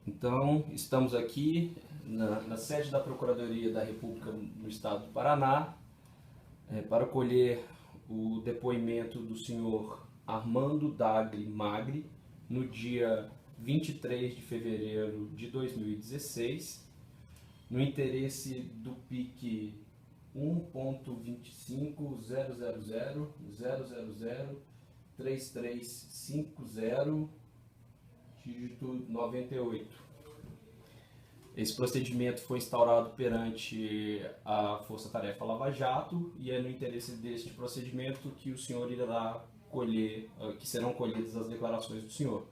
Então, estamos aqui na sede da Procuradoria da República no Estado do Paraná para colher o depoimento do senhor Armando Dagri Magri no dia 23 de fevereiro de 2016, no interesse do PIC 1.25000003350, dígito 98. Esse procedimento foi instaurado perante a Força Tarefa Lava Jato e é no interesse deste procedimento que o senhor irá colher, que serão colhidas as declarações do senhor.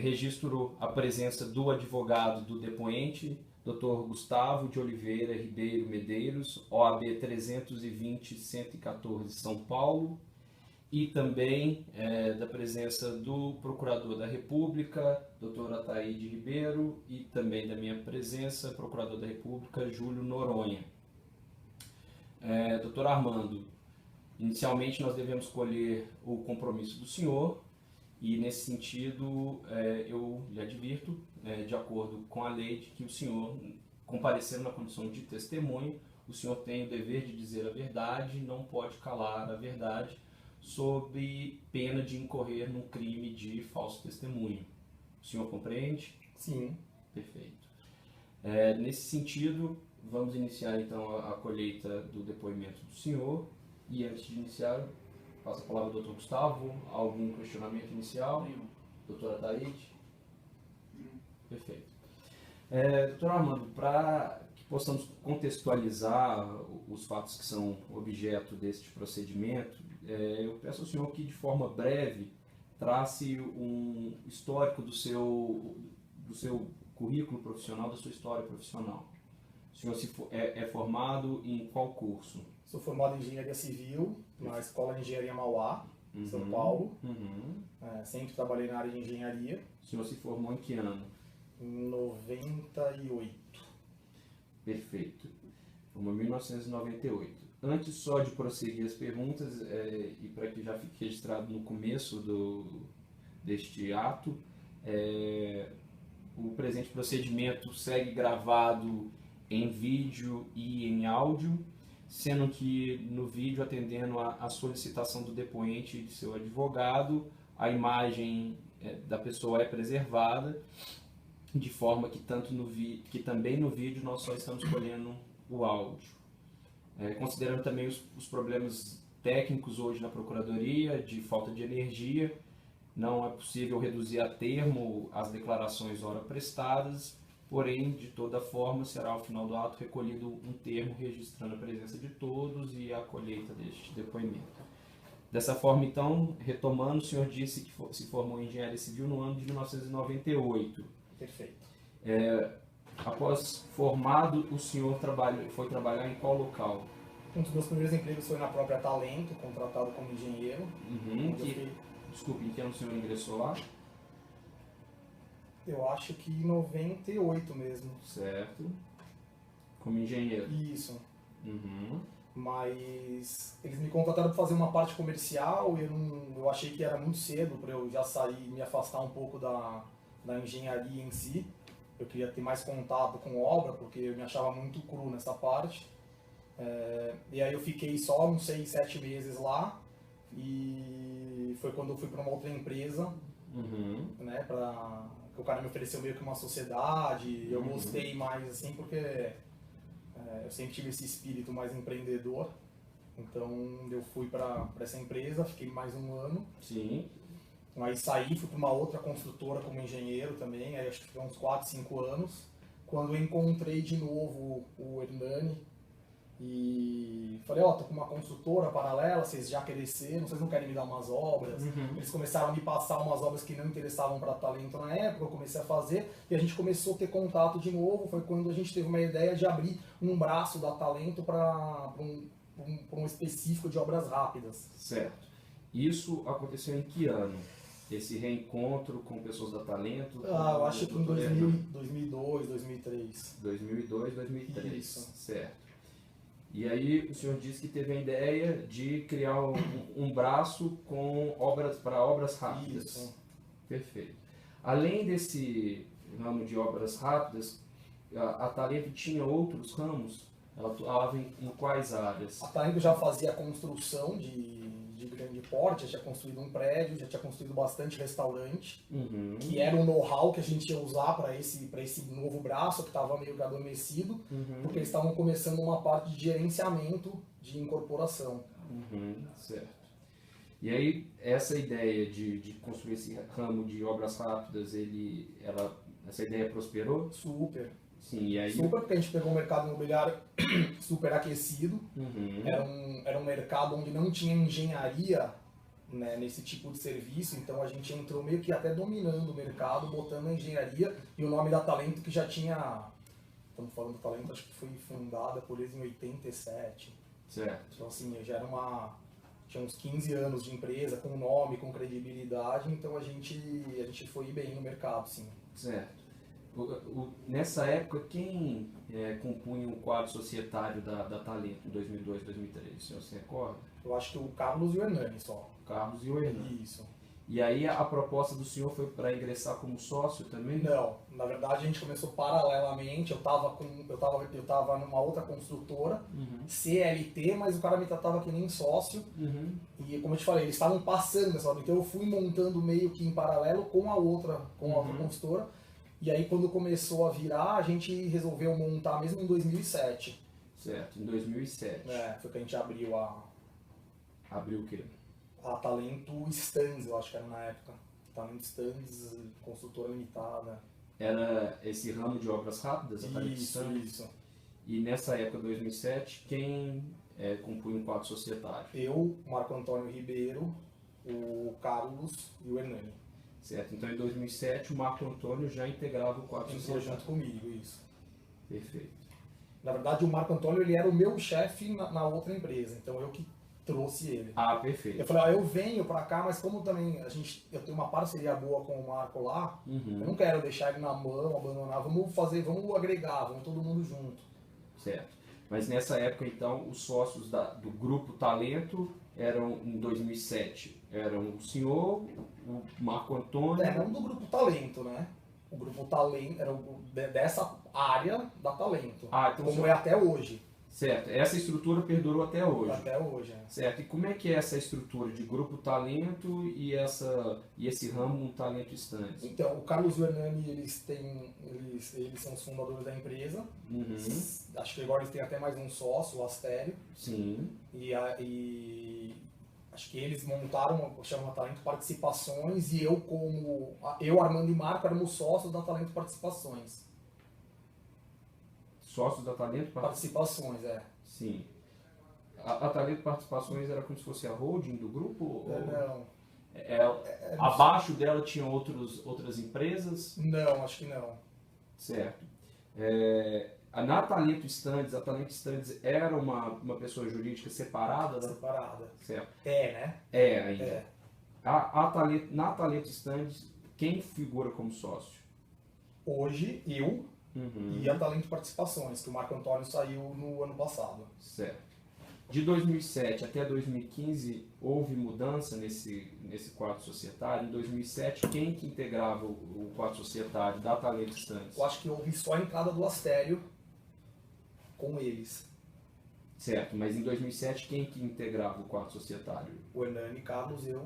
Registro a presença do advogado do depoente, Dr. Gustavo de Oliveira Ribeiro Medeiros, OAB 320-114, São Paulo, e também da presença do Procurador da República, Dr. Ataíde Ribeiro, e também da minha presença, Procurador da República, Júlio Noronha. Dr. Armando, inicialmente nós devemos colher o compromisso do senhor, e nesse sentido eu lhe advirto, de acordo com a lei, de que o senhor, comparecendo na condição de testemunho, o senhor tem o dever de dizer a verdade, não pode calar a verdade, sob pena de incorrer num crime de falso testemunho. O senhor compreende? Sim. Perfeito. Nesse sentido, vamos iniciar então a colheita do depoimento do senhor. E antes de iniciar, passo a palavra ao Dr. Gustavo. Algum questionamento inicial? Nenhum. Doutora Ataíde? Perfeito. Doutor Armando, para que possamos contextualizar os fatos que são objeto deste procedimento, eu peço ao senhor que, de forma breve, trace um histórico do seu currículo profissional, da sua história profissional. O senhor é formado em qual curso? Sou formado em Engenharia Civil na Escola de Engenharia Mauá, em São Paulo. Sempre trabalhei na área de engenharia. O senhor se formou em que ano? Em 98. Perfeito. Formou em 1998. Antes só de prosseguir as perguntas, e para que já fique registrado no começo deste ato, o presente procedimento segue gravado em vídeo e em áudio, sendo que no vídeo, atendendo à solicitação do depoente e de seu advogado, a imagem da pessoa é preservada, de forma que, que também no vídeo nós só estamos colhendo o áudio. Considerando também os problemas técnicos hoje na Procuradoria, de falta de energia, não é possível reduzir a termo as declarações ora prestadas, porém, de toda forma, será ao final do ato recolhido um termo registrando a presença de todos e a colheita deste depoimento. Dessa forma, então, retomando, o senhor disse que se formou em Engenharia Civil no ano de 1998. Perfeito. Após formado, o senhor foi trabalhar em qual local? Um dos meus primeiros empregos foi na própria Talento, contratado como engenheiro. Desculpe, em que ano o senhor ingressou lá? Eu acho que em 98 mesmo. Certo. Como engenheiro? Isso. Mas eles me contrataram para fazer uma parte comercial e eu achei que era muito cedo para eu já sair e me afastar um pouco da engenharia em si. Eu queria ter mais contato com obra, porque eu me achava muito cru nessa parte. E aí eu fiquei só uns 6, 7 meses lá. E foi quando eu fui para uma outra empresa, né, que o cara me ofereceu meio que uma sociedade. E eu gostei mais assim, porque eu sempre tive esse espírito mais empreendedor. Então eu fui para essa empresa, fiquei mais um ano. Sim. Aí saí, fui para uma outra construtora como engenheiro também, aí acho que foi uns 4, 5 anos, quando eu encontrei de novo o Hernani e falei, tô com uma construtora paralela, vocês já cresceram, vocês não querem me dar umas obras? Eles começaram a me passar umas obras que não interessavam para Talento na época, eu comecei a fazer e a gente começou a ter contato de novo, foi quando a gente teve uma ideia de abrir um braço da Talento para um específico de obras rápidas. Certo. Isso aconteceu em que ano? Esse reencontro com pessoas da Talento? Eu acho que em 2002, 2003. 2002, 2003. Isso. Certo. E aí o senhor disse que teve a ideia de criar um braço com para obras rápidas. Isso. Perfeito. Além desse ramo de obras rápidas, a Talento tinha outros ramos? Ela atuava em quais áreas? A Talento já fazia construção de grande porte, já tinha construído um prédio, já tinha construído bastante restaurante, que era o know-how que a gente ia usar para esse novo braço que estava meio que adormecido, porque eles estavam começando uma parte de gerenciamento de incorporação. Certo. E aí, essa ideia de construir esse ramo de obras rápidas, essa ideia prosperou? Super. Sim, e aí... Super, porque a gente pegou um mercado imobiliário super aquecido, era um mercado onde não tinha engenharia, né, nesse tipo de serviço, então a gente entrou meio que até dominando o mercado, botando a engenharia e o nome da Talento que já tinha, estamos falando da Talento, acho que foi fundada por eles em 87. Certo. Então assim, já era tinha uns 15 anos de empresa, com nome, com credibilidade, então a gente foi bem no mercado, sim. Certo. Nessa época, quem compunha o quadro societário da Talento em 2002, 2003? O senhor se recorda? Eu acho que o Carlos e o Hernani só. O Carlos e o Hernani. Isso. E aí a proposta do senhor foi para ingressar como sócio também? Não, na verdade a gente começou paralelamente, eu tava numa outra construtora, CLT, mas o cara me tratava que nem sócio, e como eu te falei, eles estavam passando, sabe? Então eu fui montando meio que em paralelo com a outra construtora, e aí quando começou a virar, a gente resolveu montar mesmo em 2007. Certo, em 2007. Foi que a gente abriu Abriu o quê? a Talento Stands, eu acho que era na época. Talento Stands, construtora limitada. Era esse ramo de obras rápidas? A Talento Stands? Isso. E nessa época, 2007, quem compunha o quadro societário? Eu, Marco Antônio Ribeiro, o Carlos e o Hernani. Certo, então em 2007 o Marco Antônio já integrava o quadro Entrou societário. junto comigo, isso. Perfeito. Na verdade, o Marco Antônio ele era o meu chefe na outra empresa, então eu que trouxe ele. Ah, perfeito. Eu falei, eu venho pra cá, mas como também eu tenho uma parceria boa com o Marco lá, eu não quero deixar ele na mão, abandonar, vamos agregar, vamos todo mundo junto. Certo. Mas nessa época, então, os sócios do Grupo Talento eram, em 2007, eram o senhor, o Marco Antônio... Não do Grupo Talento, né? O Grupo Talento era dessa área da Talento, então como é até hoje. Certo. Essa estrutura perdurou até hoje. Até hoje, Certo. E como é que é essa estrutura de Grupo Talento e esse ramo um Talento Stands? Então, o Carlos e o Hernani, eles são os fundadores da empresa. Acho que agora eles têm até mais um sócio, o Astério. Sim. E acho que eles montaram, chama Talento Participações, e eu, Armando e Marco, éramos sócios da Talento Participações. Sócios da Talento Participações, Sim. A Talento Participações era como se fosse a holding do grupo? Não. Abaixo dela tinham outras empresas? Não, acho que não. Certo. Na Talento Stands, a Talento Stands era uma pessoa jurídica separada? Separada. Certo. Né? Ainda. Na Talento Stands, quem figura como sócio? Hoje, eu e a Talento Participações, que o Marco Antônio saiu no ano passado. Certo. De 2007 até 2015, houve mudança nesse quadro societário. Em 2007, quem que integrava o quadro societário da Talento Stands? Eu acho que houve só a entrada do Astério com eles. Certo, mas em 2007, quem que integrava o quadro societário? O Hernani, Carlos, eu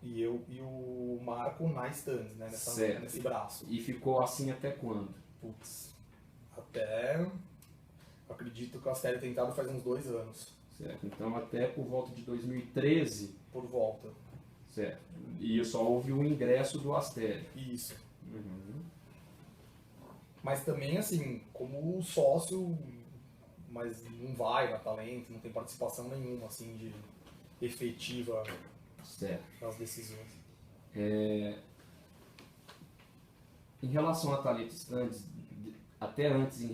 e o Marco na Stands, né? Nesse braço. E ficou assim até quando? Putz, até... Acredito que o Astério tem entrado faz uns 2 anos. Certo, então até por volta de 2013. Por volta. Certo, e só houve o ingresso do Astério. Isso. Mas também, assim, como sócio, mas não vai na Talento, não tem participação nenhuma, assim, de efetiva nas decisões. Em relação a Talento Stands, até antes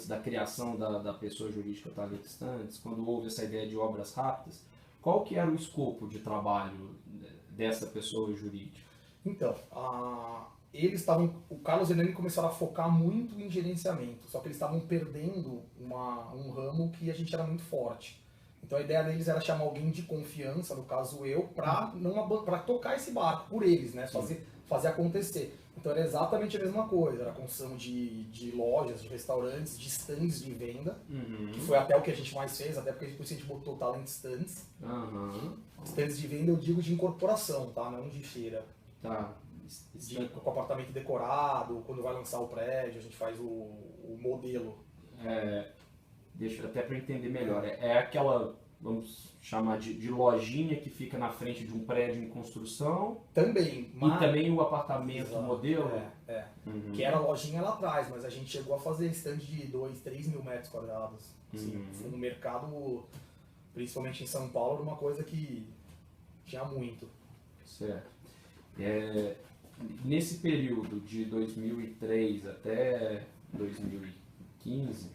da criação da pessoa jurídica Talento Stands, quando houve essa ideia de obras rápidas, qual que era o escopo de trabalho dessa pessoa jurídica? Então, o Carlos e o Hernani começaram a focar muito em gerenciamento, só que eles estavam perdendo um ramo que a gente era muito forte. Então a ideia deles era chamar alguém de confiança, no caso eu, para tocar esse barco por eles, né? Fazer acontecer. Então era exatamente a mesma coisa, era a construção de lojas, de restaurantes, de stands de venda, que foi até o que a gente mais fez, até porque depois a gente botou talent stands. Stands de venda eu digo de incorporação, tá? Não de feira. Tá. Com apartamento decorado, quando vai lançar o prédio, a gente faz o modelo. Deixa até para entender melhor. É aquela, vamos chamar de lojinha que fica na frente de um prédio em construção. Também. E também o apartamento Exato. modelo. Que era a lojinha lá atrás, mas a gente chegou a fazer stand de 2, 3 mil metros quadrados. Assim, foi um mercado, principalmente em São Paulo, era uma coisa que tinha muito. Certo. Nesse período de 2003 até 2015,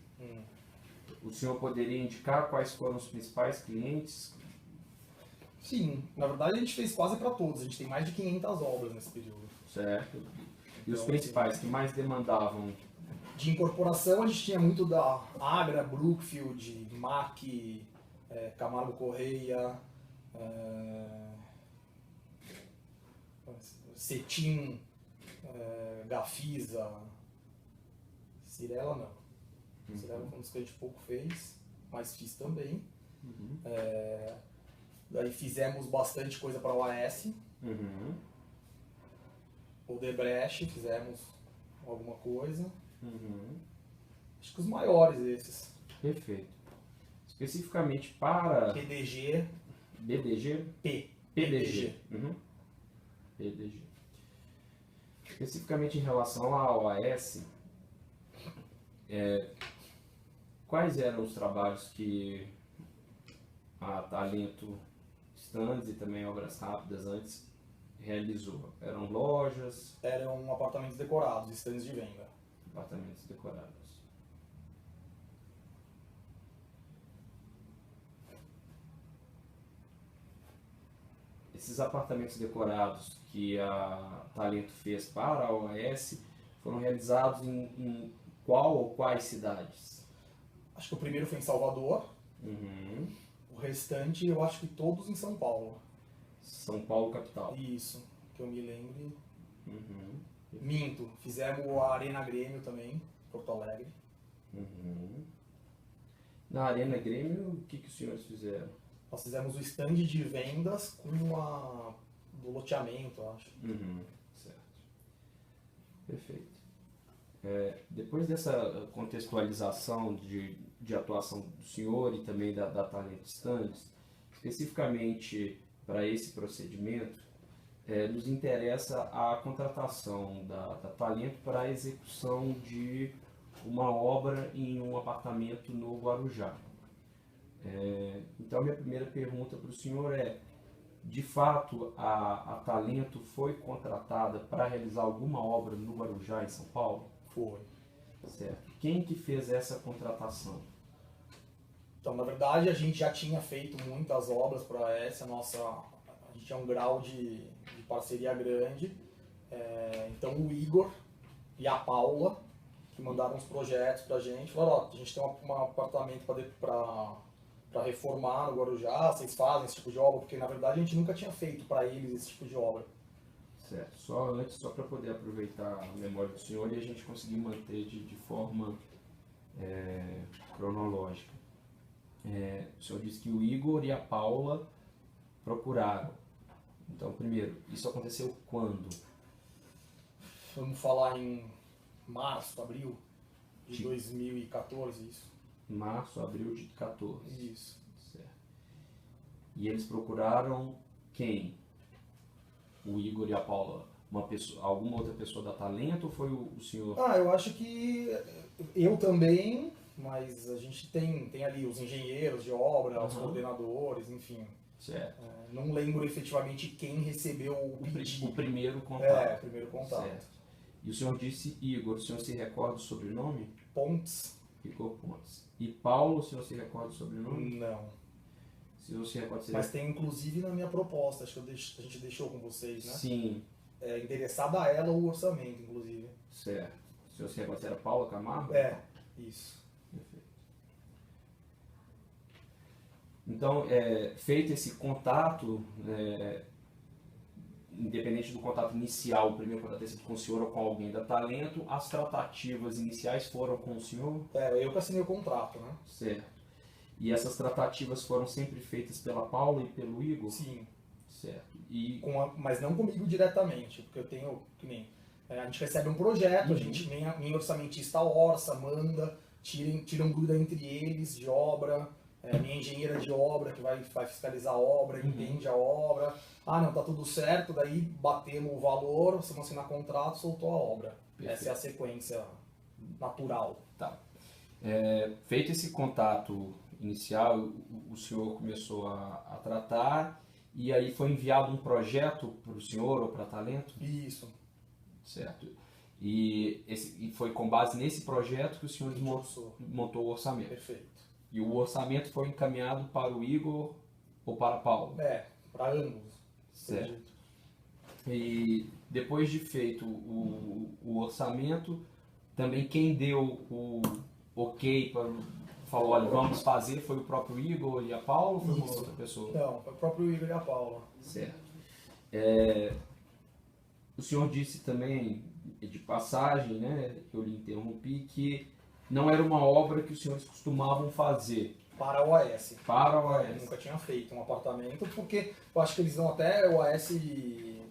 o senhor poderia indicar quais foram os principais clientes? Sim, na verdade a gente fez quase para todos, a gente tem mais de 500 obras nesse período. Certo. E os principais que mais demandavam? De incorporação a gente tinha muito da Agra, Brookfield, MAC, Camargo Correia, Cetim, Gafisa, Cirela não. Cirela foi um dos que a gente pouco fez, mas fiz também. Daí fizemos bastante coisa para o OAS. Odebrecht, fizemos alguma coisa. Acho que os maiores esses. Perfeito. Especificamente para... PDG. BDG? PDG. PDG. Especificamente em relação à OAS, quais eram os trabalhos que a Talento Stands e também Obras Rápidas antes realizou? Eram lojas? Eram apartamentos decorados, stands de venda. Apartamentos decorados. Esses apartamentos decorados que a Talento fez para a OAS foram realizados em qual ou quais cidades? Acho que o primeiro foi em Salvador. O restante eu acho que todos em São Paulo. São Paulo capital. Isso, que eu me lembre. Minto, fizemos a Arena Grêmio também, Porto Alegre. Na Arena Grêmio, o que os senhores fizeram? Nós fizemos o stand de vendas com do loteamento, eu acho. Certo. Perfeito. Depois dessa contextualização de atuação do senhor e também da Talento Stands, especificamente para esse procedimento, nos interessa a contratação da Talento para a execução de uma obra em um apartamento no Guarujá. Então, minha primeira pergunta para o senhor de fato, a Talento foi contratada para realizar alguma obra no Guarujá, em São Paulo? Foi. Certo. Quem que fez essa contratação? Então, na verdade, a gente já tinha feito muitas obras para essa nossa... A gente tinha um grau de parceria grande. Então, o Igor e a Paula, que mandaram os projetos para a gente, falaram, a gente tem um apartamento para reformar no Guarujá, vocês fazem esse tipo de obra? Porque, na verdade, a gente nunca tinha feito para eles esse tipo de obra. Certo. Só para poder aproveitar a memória do senhor e a gente conseguir manter de forma cronológica. O senhor disse que o Igor e a Paula procuraram. Então, primeiro, isso aconteceu quando? Vamos falar em março, abril de 2014, isso. Março, abril de 14. Isso. Certo. E eles procuraram quem? O Igor e a Paula? Alguma outra pessoa da Talento ou foi o senhor? Eu acho que eu também, mas a gente tem ali os engenheiros de obra, os coordenadores, enfim. Certo. Não lembro efetivamente quem recebeu o pedido. O primeiro contato. O primeiro contato. Certo. E o senhor disse Igor, o senhor se recorda do sobrenome? Pontes. Igor Pontes. E Paulo, o senhor se recorda do sobrenome? Não. Se o senhor se recorda... Mas tem inclusive na minha proposta, acho que a gente deixou com vocês, né? Sim. Endereçado a ela o orçamento, inclusive. Certo. O senhor se recorda se era Paula Camargo? Isso. Perfeito. Então, feito esse contato, independente do contato inicial, o primeiro contato ter sido com o senhor ou com alguém da Talento, as tratativas iniciais foram com o senhor? Eu que assinei o contrato, né? Certo. E essas tratativas foram sempre feitas pela Paula e pelo Igor? Sim. Certo. Mas não comigo diretamente, porque eu tenho, que nem, a gente recebe um projeto, a gente, minha orçamentista orça, manda, tira um dúvida entre eles de obra, minha engenheira de obra que vai fiscalizar a obra, entende a obra, não, tá tudo certo, daí batemos o valor, vamos assinar contrato, soltou a obra. Perfeito. Essa é a sequência natural. Tá. Feito esse contato inicial, o senhor começou a tratar e aí foi enviado um projeto para o senhor ou para a Talento? Isso. Certo. E foi com base nesse projeto que o senhor montou o orçamento? Perfeito. E o orçamento foi encaminhado para o Igor ou para a Paula? Para ambos. Certo. E depois de feito o orçamento, também quem deu o ok falou, olha, vamos fazer, foi o próprio Igor e a Paula ou foi uma outra pessoa? Não, foi o próprio Igor e a Paula. Certo. O senhor disse também, de passagem, né, eu lhe interrompi, que não era uma obra que os senhores costumavam fazer. Para a OAS. Para a OAS. Eu nunca tinha feito um apartamento, porque eu acho que eles dão até OAS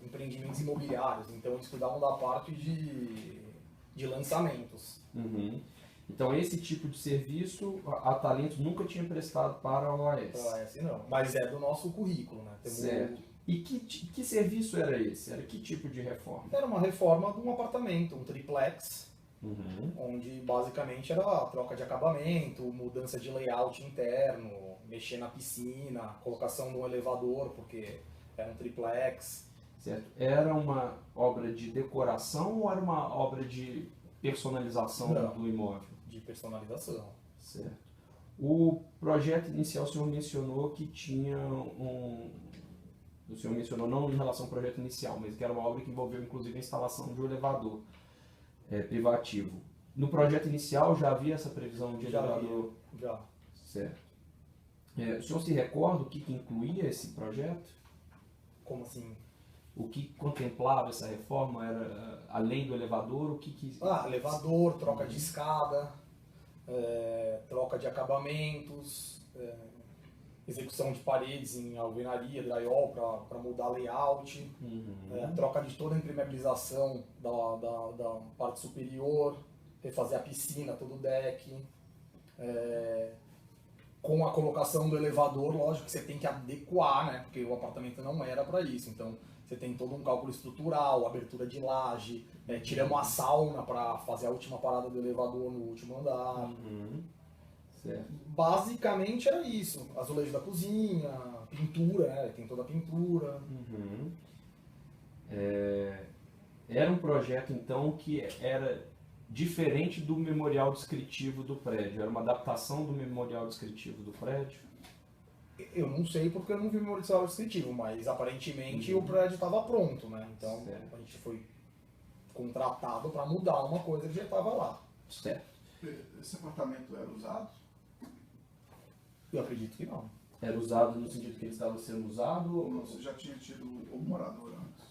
empreendimentos imobiliários, então eles cuidavam da parte de lançamentos. Uhum. Então esse tipo de serviço a Talento nunca tinha prestado para a OAS? Para a OAS não, mas é do nosso currículo, né? Certo. E que serviço era esse? Era que tipo de reforma? Era uma reforma de um apartamento, um triplex, onde basicamente era a troca de acabamento, mudança de layout interno, mexer na piscina, colocação de um elevador, porque era um triplex. Certo. Era uma obra de decoração ou era uma obra de personalização do imóvel? De personalização. Certo. O projeto inicial o senhor mencionou que tinha o senhor mencionou não em relação ao projeto inicial, mas que era uma obra que envolveu inclusive a instalação de um elevador privativo. No projeto inicial já havia essa previsão de elevador? Já. Certo. O senhor se recorda o que incluía esse projeto? Como assim? O que contemplava essa reforma? Era além do elevador, o que... elevador, troca de escada, troca de acabamentos, execução de paredes em alvenaria, drywall para mudar layout, troca de toda a impermeabilização da parte superior, refazer a piscina, todo o deck. Com a colocação do elevador, lógico que você tem que adequar, né? Porque o apartamento não era para isso. Então você tem todo um cálculo estrutural, abertura de laje, tiramos a sauna para fazer a última parada do elevador no último andar. Certo. Basicamente era isso, azulejo da cozinha, pintura, né? Tem toda a pintura. Era um projeto então que era diferente do memorial descritivo do prédio, era uma adaptação do memorial descritivo do prédio? Eu não sei porque eu não vi o memorial descritivo, mas aparentemente o prédio estava pronto, né? Então a gente foi contratado para mudar uma coisa que já estava lá. Certo. Esse apartamento era usado? Eu acredito que não. Era usado no sentido que ele estava sendo usado? Ou você já tinha tido um morador antes?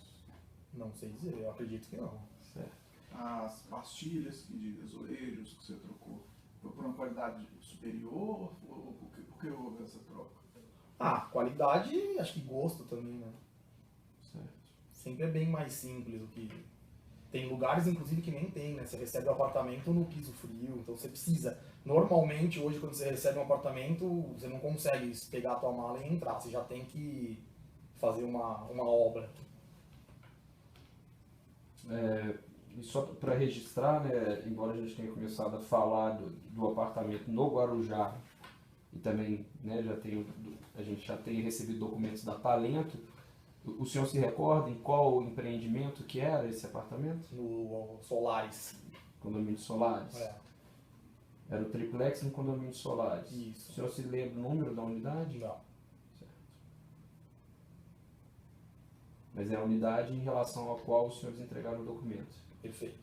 Não sei dizer, eu acredito que não. Certo. As pastilhas de azulejos que você trocou, foi por uma qualidade superior ou por que houve essa troca? Qualidade, acho que gosto também, né? Certo. Sempre é bem mais simples do que... Tem lugares, inclusive, que nem tem, né? Você recebe o apartamento no piso frio, então você precisa... Normalmente, hoje, quando você recebe um apartamento, você não consegue pegar a tua mala e entrar. Você já tem que fazer uma obra. E só para registrar, né, embora a gente tenha começado a falar do apartamento no Guarujá, e também, né, a gente já tem recebido documentos da Talento, o senhor se recorda em qual empreendimento que era esse apartamento? No Solares. Condomínio Solares? Era o triplex no condomínio Solares. Isso. O senhor se lembra o número da unidade? Não. Certo. Mas é a unidade em relação à qual os senhores entregaram o documento? Perfeito.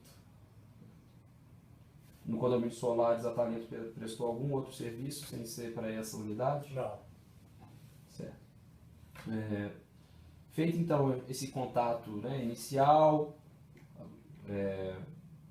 No condomínio Solares, a Talento prestou algum outro serviço sem ser para essa unidade? Não. Feito então esse contato, né, inicial,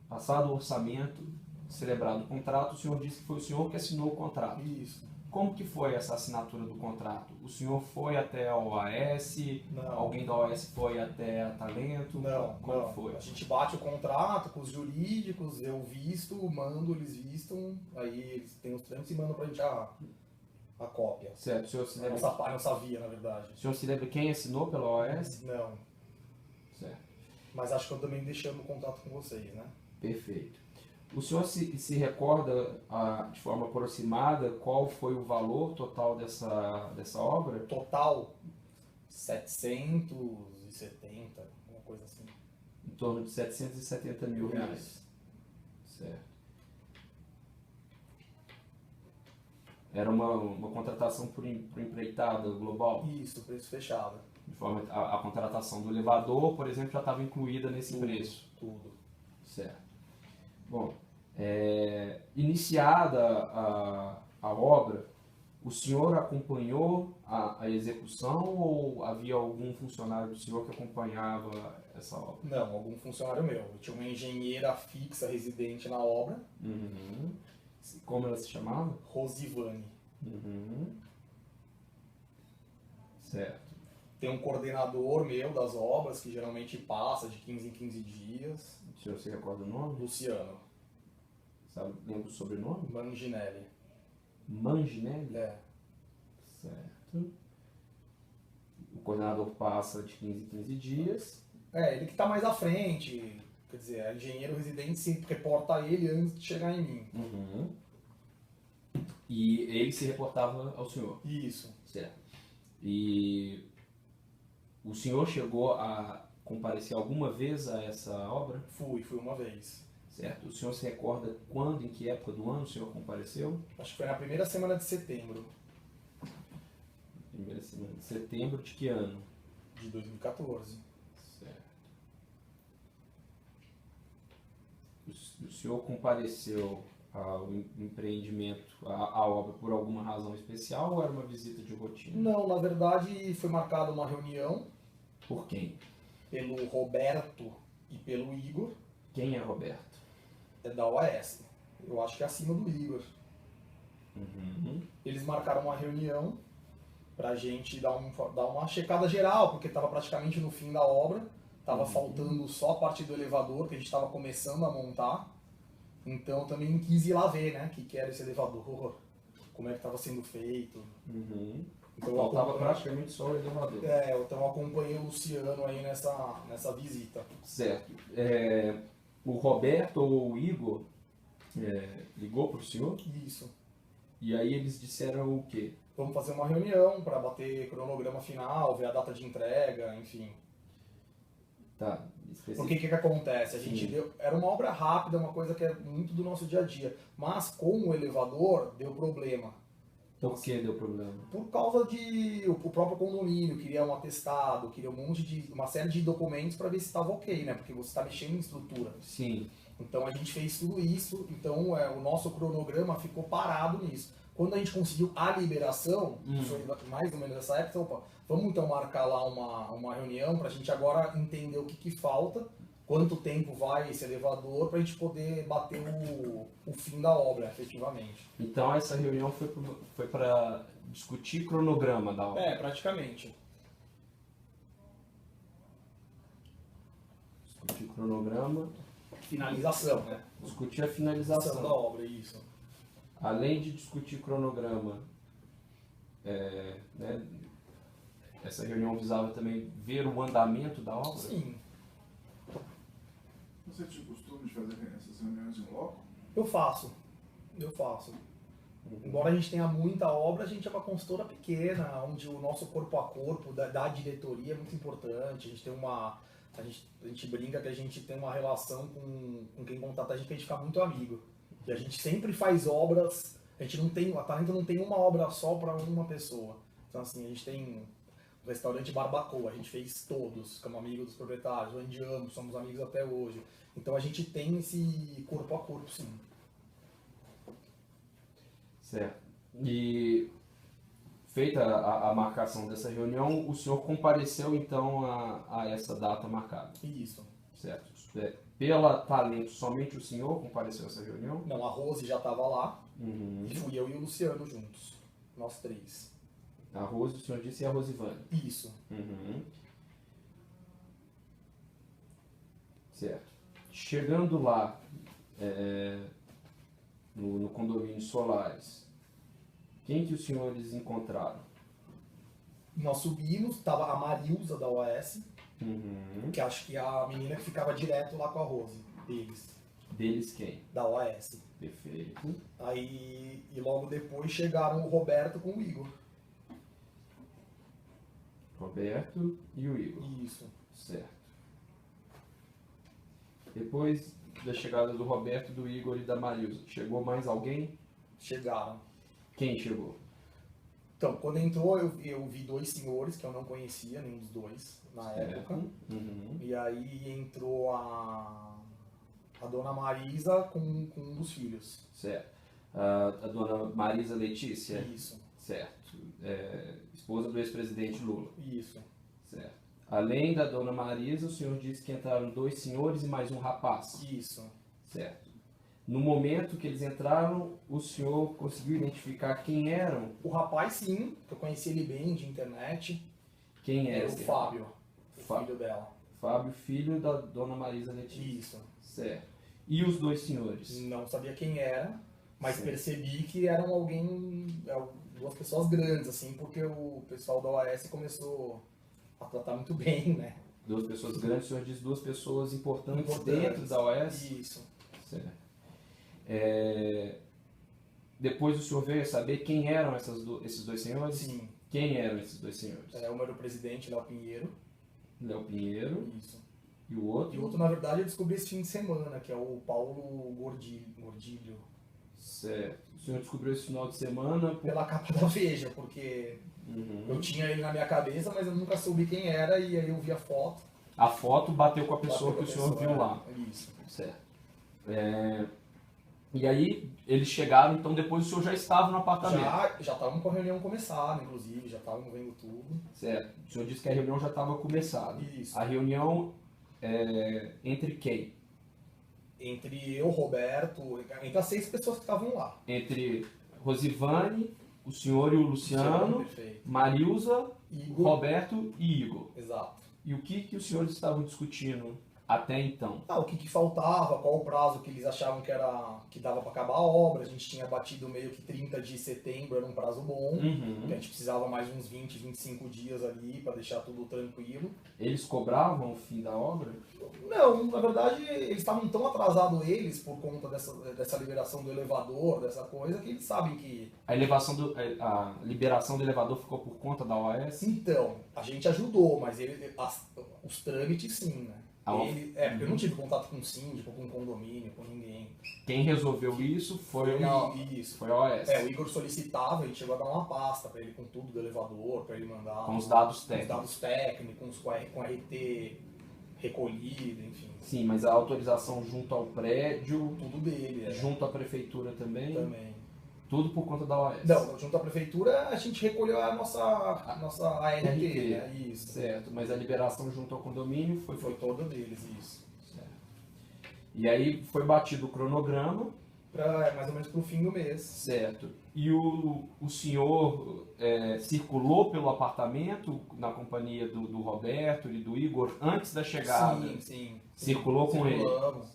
passado o orçamento, celebrado o contrato, o senhor disse que foi o senhor que assinou o contrato. Isso. Como que foi essa assinatura do contrato? O senhor foi até a OAS? Não. Alguém da OAS foi até a Talento? Não, Como não. foi? A gente bate o contrato com os jurídicos, eu visto, mando, eles vistam, aí eles têm os trâmites e mandam pra gente a cópia. Certo, o senhor se A lembra, nossa via, na verdade. o senhor se lembra quem assinou pela OAS? Não, Certo, mas acho que eu também deixamos o contato com vocês, né? perfeito. O senhor se recorda de forma aproximada qual foi o valor total dessa obra? Total, 770, alguma coisa assim. Em torno de 770 mil reais. Isso. Certo. Era uma contratação por empreitada global? Isso, preço fechado. De forma a contratação do elevador, por exemplo, já estava incluída nesse preço. Tudo. Certo. Bom, iniciada a obra, o senhor acompanhou a execução ou havia algum funcionário do senhor que acompanhava essa obra? Não, algum funcionário meu. Eu tinha uma engenheira fixa residente na obra, Uhum. Como ela se chamava? Rosivane. Uhum. Certo. Tem um coordenador meu das obras, que geralmente passa de 15 em 15 dias, O senhor se recorda o nome? Luciano Sabe, lembra o sobrenome? Manginelli. Manginelli? É. Certo. O coordenador passa de 15 em 15 dias. Ele que está mais à frente. Quer dizer, o engenheiro residente sempre reporta a ele antes de chegar em mim. Uhum. E ele se reportava ao senhor. Isso. Certo. E o senhor chegou a comparecer alguma vez a essa obra? Fui uma vez. Certo. O senhor se recorda quando, em que época do ano o senhor compareceu? Acho que foi na primeira semana de setembro Primeira semana de setembro de que ano? de 2014. Certo. O senhor compareceu ao empreendimento, à obra, por alguma razão especial ou era uma visita de rotina? Não, na verdade foi marcada uma reunião Por quem? pelo Roberto e pelo Igor, Quem é Roberto? da OAS. Eu acho que é acima do Igor. Uhum. Eles marcaram uma reunião pra gente dar uma checada geral, porque estava praticamente no fim da obra, estava faltando só a parte do elevador, que a gente estava começando a montar. Então eu também quis ir lá ver, né, o que era esse elevador, como é que estava sendo feito. Uhum. Então eu Faltava acompanhei- praticamente só o elevador. então eu acompanhei o Luciano aí nessa visita. Certo. O Roberto ou o Igor ligou para o senhor Isso. e aí eles disseram o quê? Vamos fazer uma reunião para bater cronograma final, ver a data de entrega, enfim. Tá, Porque o que acontece? A gente Sim. era uma obra rápida, uma coisa que é muito do nosso dia a dia. Mas com o elevador deu problema. Por que deu problema? Por causa de o próprio condomínio queria um atestado, queria uma série de documentos para ver se estava ok, né? Porque você está mexendo em estrutura. Sim. Então a gente fez tudo isso, então o nosso cronograma ficou parado nisso. Quando a gente conseguiu a liberação, que foi mais ou menos nessa época, opa, vamos então marcar lá uma reunião para a gente agora entender o que falta, quanto tempo vai esse elevador, para a gente poder bater o fim da obra, efetivamente. Então essa reunião foi para discutir cronograma da obra. Praticamente. Discutir cronograma, Finalização, né? discutir a Finalização da finalização. obra, isso. Além de discutir cronograma, né, essa reunião visava também ver o andamento da obra? Sim, Você tinha o costume de fazer essas reuniões em loco? eu faço. Embora a gente tenha muita obra, a gente é uma consultora pequena, onde o nosso corpo a corpo da diretoria é muito importante. A gente tem a gente brinca que a gente tem uma relação com quem contrata a gente, que a gente fica muito amigo. E a gente sempre faz obras, a Talento não tem uma obra só para uma pessoa. Então assim, a gente tem o restaurante Barbacoa, a gente fez todos, ficamos amigos dos proprietários, o Andiamo, somos amigos até hoje. Então a gente tem esse corpo a corpo, sim. Certo. E feita a marcação dessa reunião, o senhor compareceu então a essa data marcada, Isso. certo? Pela Talento, somente o senhor compareceu a essa reunião? Não, a Rose já estava lá Uhum. e fui eu e o Luciano juntos. Nós 3. A Rose, o senhor disse, e a Rosivane. Isso. Uhum. Certo. Chegando lá, no condomínio Solares, quem que os senhores encontraram? Nós subimos, estava a Marilza da OAS, Uhum. que acho que é a menina que ficava direto lá com a Rose, deles, Deles quem? da OAS. Perfeito. Aí, e logo depois chegaram o Roberto com o Igor. Roberto e o Igor. Isso. Certo. Depois da chegada do Roberto, do Igor e da Marilza, chegou mais alguém? Chegaram. Quem chegou? Então, quando entrou, eu vi 2 senhores que eu não conhecia, nenhum dos dois, na época. Uhum. E aí entrou a dona Marisa com um dos filhos. Certo. A dona Marisa Letícia? Isso, Certo. Esposa do ex-presidente Lula? isso. Certo. Além da dona Marisa, o senhor disse que entraram 2 senhores e mais um rapaz? Isso. Certo. No momento que eles entraram, o senhor conseguiu identificar quem eram? O rapaz, sim, que eu conheci ele bem de internet, Quem era era o esse Fábio, o Fábio. filho dela. Fábio, filho da dona Marisa Letícia. Isso. Certo. E os 2 senhores? Não sabia quem era, mas Sim. percebi que eram duas pessoas grandes, assim, porque o pessoal da OAS começou a tratar muito bem, né? 2 pessoas grandes, o senhor diz 2 pessoas importantes, Importantes. dentro da OAS? Isso. Certo. Depois o senhor veio a saber quem eram esses 2 senhores? Sim. Quem eram esses 2 senhores? Um era o presidente, Léo Pinheiro. Léo Pinheiro. Isso. E o outro? E outro, na verdade, eu descobri esse fim de semana, que é o Paulo Gordilho. Certo. O senhor descobriu esse final de semana Pela capa da Veja, porque Uhum. eu tinha ele na minha cabeça, mas eu nunca soube quem era, e aí eu vi a foto. A foto bateu com a pessoa bateu que o com a senhor pessoa, viu lá. Isso. Certo. E aí, eles chegaram, então depois o senhor já estava no apartamento. Já estavam com a reunião começada, inclusive, já estavam vendo tudo. Certo. O senhor disse que a reunião já estava começada. Isso. A reunião entre quem? Entre eu, Roberto, entre as 6 pessoas que estavam lá. Entre Rosivane, o senhor e o Luciano, Perfeito. Marilza, Igor. Roberto e Igor. Exato. E o que os senhores estavam discutindo até então? O que faltava, qual o prazo que eles achavam que dava para acabar a obra. A gente tinha batido meio que 30 de setembro, era um prazo bom. Uhum. A gente precisava mais uns 20, 25 dias ali para deixar tudo tranquilo. Eles cobravam o fim da obra? Não, na verdade, eles estavam tão atrasados por conta dessa liberação do elevador, dessa coisa, que eles sabem que... A liberação do elevador ficou por conta da OAS? Então, a gente ajudou, mas os trâmites sim, né? Porque eu não tive contato com o síndico, com o condomínio, com ninguém. Quem resolveu isso foi Isso. a OAS. O Igor solicitava, ele chegou a dar uma pasta para ele com tudo do elevador, para ele mandar... Com os dados Os técnicos. dados técnicos, com RT recolhido, enfim. Sim, mas a autorização junto ao prédio, Tudo dele, junto à prefeitura também, também. tudo por conta da OAS. Não, junto à prefeitura a gente recolheu a nossa ANT, RT. né? Isso. Certo, mas a liberação junto ao condomínio Foi toda deles, isso. Certo. E aí foi batido o cronograma. Mais ou menos pro fim do mês. Certo. E o senhor circulou pelo apartamento na companhia do Roberto e do Igor antes da chegada? Sim. Circulou com ele? Circulamos.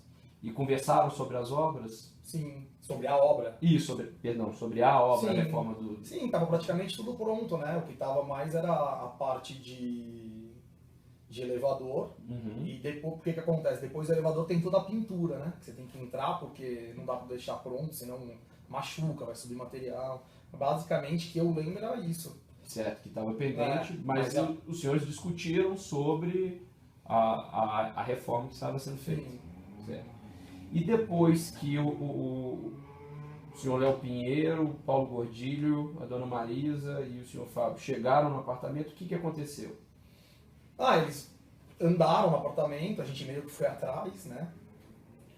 E conversaram sobre as obras? Sim, sobre a obra. Sobre a obra, Sim. a reforma do... Sim, estava praticamente tudo pronto, né? O que estava mais era a parte de elevador. Uhum. E depois, o que acontece? Depois do elevador tem toda a pintura, né? Que você tem que entrar porque não dá para deixar pronto, senão machuca, vai subir material. Basicamente, que eu lembro era isso. Certo, que estava pendente, mas mas os senhores discutiram sobre a reforma que estava sendo feita. Sim. Certo. E depois que o senhor Léo Pinheiro, o Paulo Gordilho, a dona Marisa e o senhor Fábio chegaram no apartamento, o que aconteceu? Eles andaram no apartamento, a gente meio que foi atrás, né?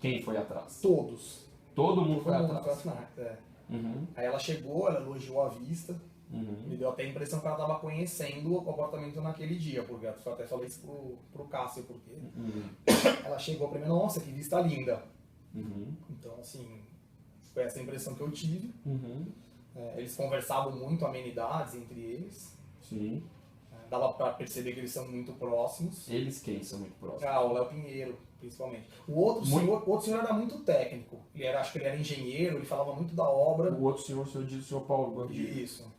Quem foi atrás? Todos. Todo mundo foi Todo mundo atrás. foi atrás, Uhum. Aí ela chegou, ela elogiou a vista, Me deu até a impressão que ela estava conhecendo o apartamento naquele dia, porque eu até falei isso pro Cássio, porque ela chegou pra mim, nossa, que vista linda. Então, assim, foi essa a impressão que eu tive. Eles conversavam muito, amenidades entre eles. Sim. Dava pra perceber que eles são muito próximos. Eles quem são muito próximos? O Léo Pinheiro, principalmente. O outro senhor era muito técnico. Acho que ele era engenheiro, ele falava muito da obra. O outro senhor diz o senhor Paulo Gordilho. Isso.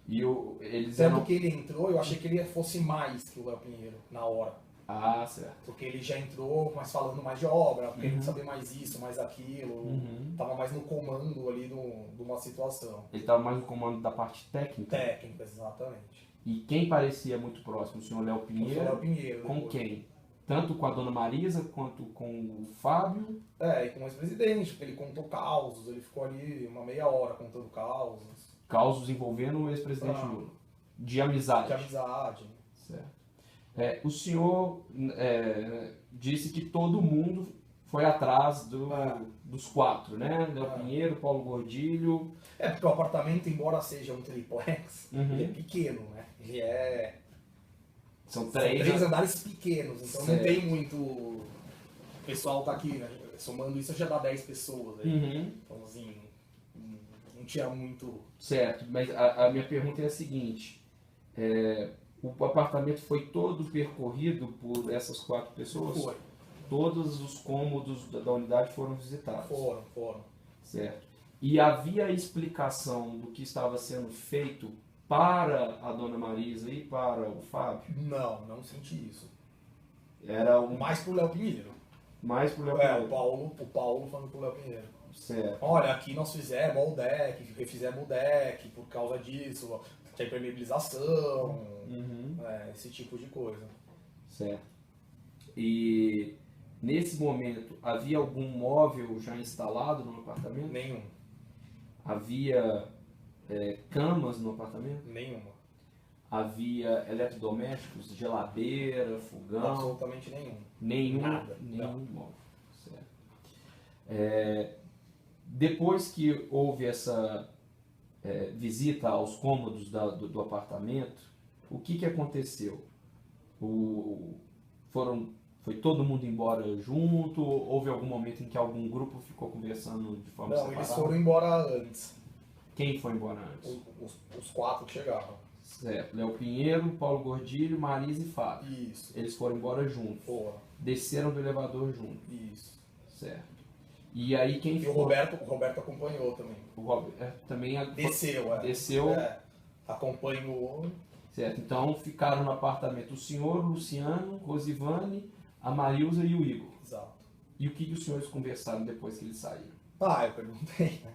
E eles Tanto eram... que ele entrou, eu achei que ele fosse mais que o Léo Pinheiro, na hora. Ah, certo. Porque ele já entrou, mas falando mais de obra, querendo saber mais isso, mais aquilo. Tava mais no comando ali de uma situação. Ele estava mais no comando da parte técnica? Técnica, exatamente. E quem parecia muito próximo? O senhor Léo Pinheiro? O Léo Pinheiro. Com depois. quem? Tanto com a dona Marisa quanto com o Fábio? E com o ex-presidente, porque ele contou causos, ele ficou ali uma meia hora contando causos. Causos envolvendo o ex-presidente Lula. De amizade. De amizade. Certo. O senhor disse que todo mundo foi atrás dos 4, né? Léo Pinheiro, Paulo Gordilho. Porque o apartamento, embora seja um triplex, ele é pequeno, né? Ele é... São São 3 3 andares pequenos, então Certo. não tem muito... O pessoal tá aqui, né? Somando isso já dá 10 pessoas. Aí. Então, assim, não tinha muito... Certo, mas a minha pergunta é a seguinte. O apartamento foi todo percorrido por essas 4 pessoas? Foi. Todos os cômodos da unidade foram visitados? Foram. Certo. E havia explicação do que estava sendo feito para a dona Marisa e para o Fábio? Não senti isso. Era Mais pro Léo Pinheiro. mais pro Léo Pinheiro. O Paulo falando pro Léo Pinheiro. Certo. Olha, aqui nós fizemos o deck, refizemos o deck por causa disso, tinha impermeabilização, esse tipo de coisa. Certo. E nesse momento, havia algum móvel já instalado no apartamento? Nenhum. Havia camas no apartamento? Nenhuma. Havia eletrodomésticos, geladeira, fogão? Absolutamente nenhum. Nenhum Nada. móvel. Certo. Depois que houve essa visita aos cômodos do apartamento, o que aconteceu? Foi todo mundo embora junto? Houve algum momento em que algum grupo ficou conversando de forma separada? Eles foram embora antes. Quem foi embora antes? Os 4 que chegaram. Certo. Léo Pinheiro, Paulo Gordilho, Marisa e Fábio. Isso. Eles foram embora juntos. Foram. Desceram do elevador juntos. Isso. Certo. E aí quem E o Roberto acompanhou também. O Roberto também Desceu, desceu. Acompanhou. Certo. Então ficaram no apartamento o senhor, Luciano, Rosivane, a Marilza e o Igor. Exato. E o que os senhores conversaram depois que eles saíram? Eu perguntei, né?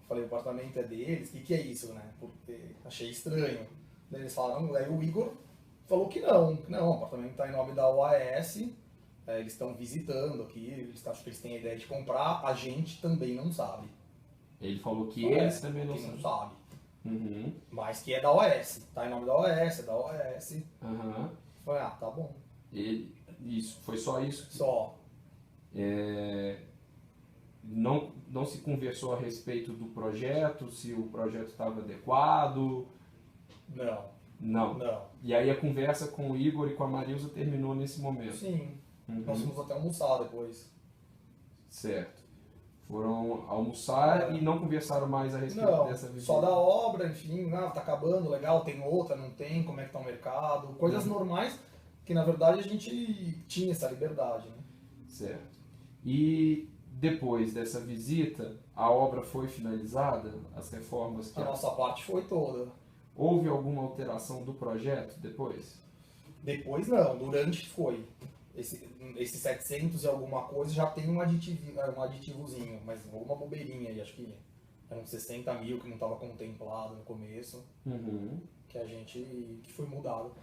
Falei, o apartamento é deles, o que é isso, né? Porque achei estranho. Daí eles falaram, aí o Igor falou que não, o apartamento está em nome da OAS, eles estão visitando aqui, acho que eles têm a ideia de comprar, a gente também não sabe. Ele falou que eles também não não sabem. sabe. Uhum. Mas que é da OAS, tá em nome da OAS, é da OAS. Uhum. Falei, tá bom. Isso, foi só isso? Só. Não se conversou a respeito do projeto, se o projeto estava adequado? Não. E aí a conversa com o Igor e com a Marilza terminou nesse momento? Sim. Nós fomos até almoçar depois. Certo. Foram almoçar e não conversaram mais a respeito dessa visita? Só da obra, enfim, tá acabando, legal, tem outra, não tem, como é que tá o mercado, coisas normais que na verdade a gente tinha essa liberdade, né? Certo. E depois dessa visita, a obra foi finalizada? As reformas que... A nossa parte foi toda. Houve alguma alteração do projeto depois? Depois não, durante foi. Esse 700 e alguma coisa já tem um aditivozinho, mas alguma bobeirinha aí, acho que eram 60 mil que não estava contemplado no começo, que foi mudado.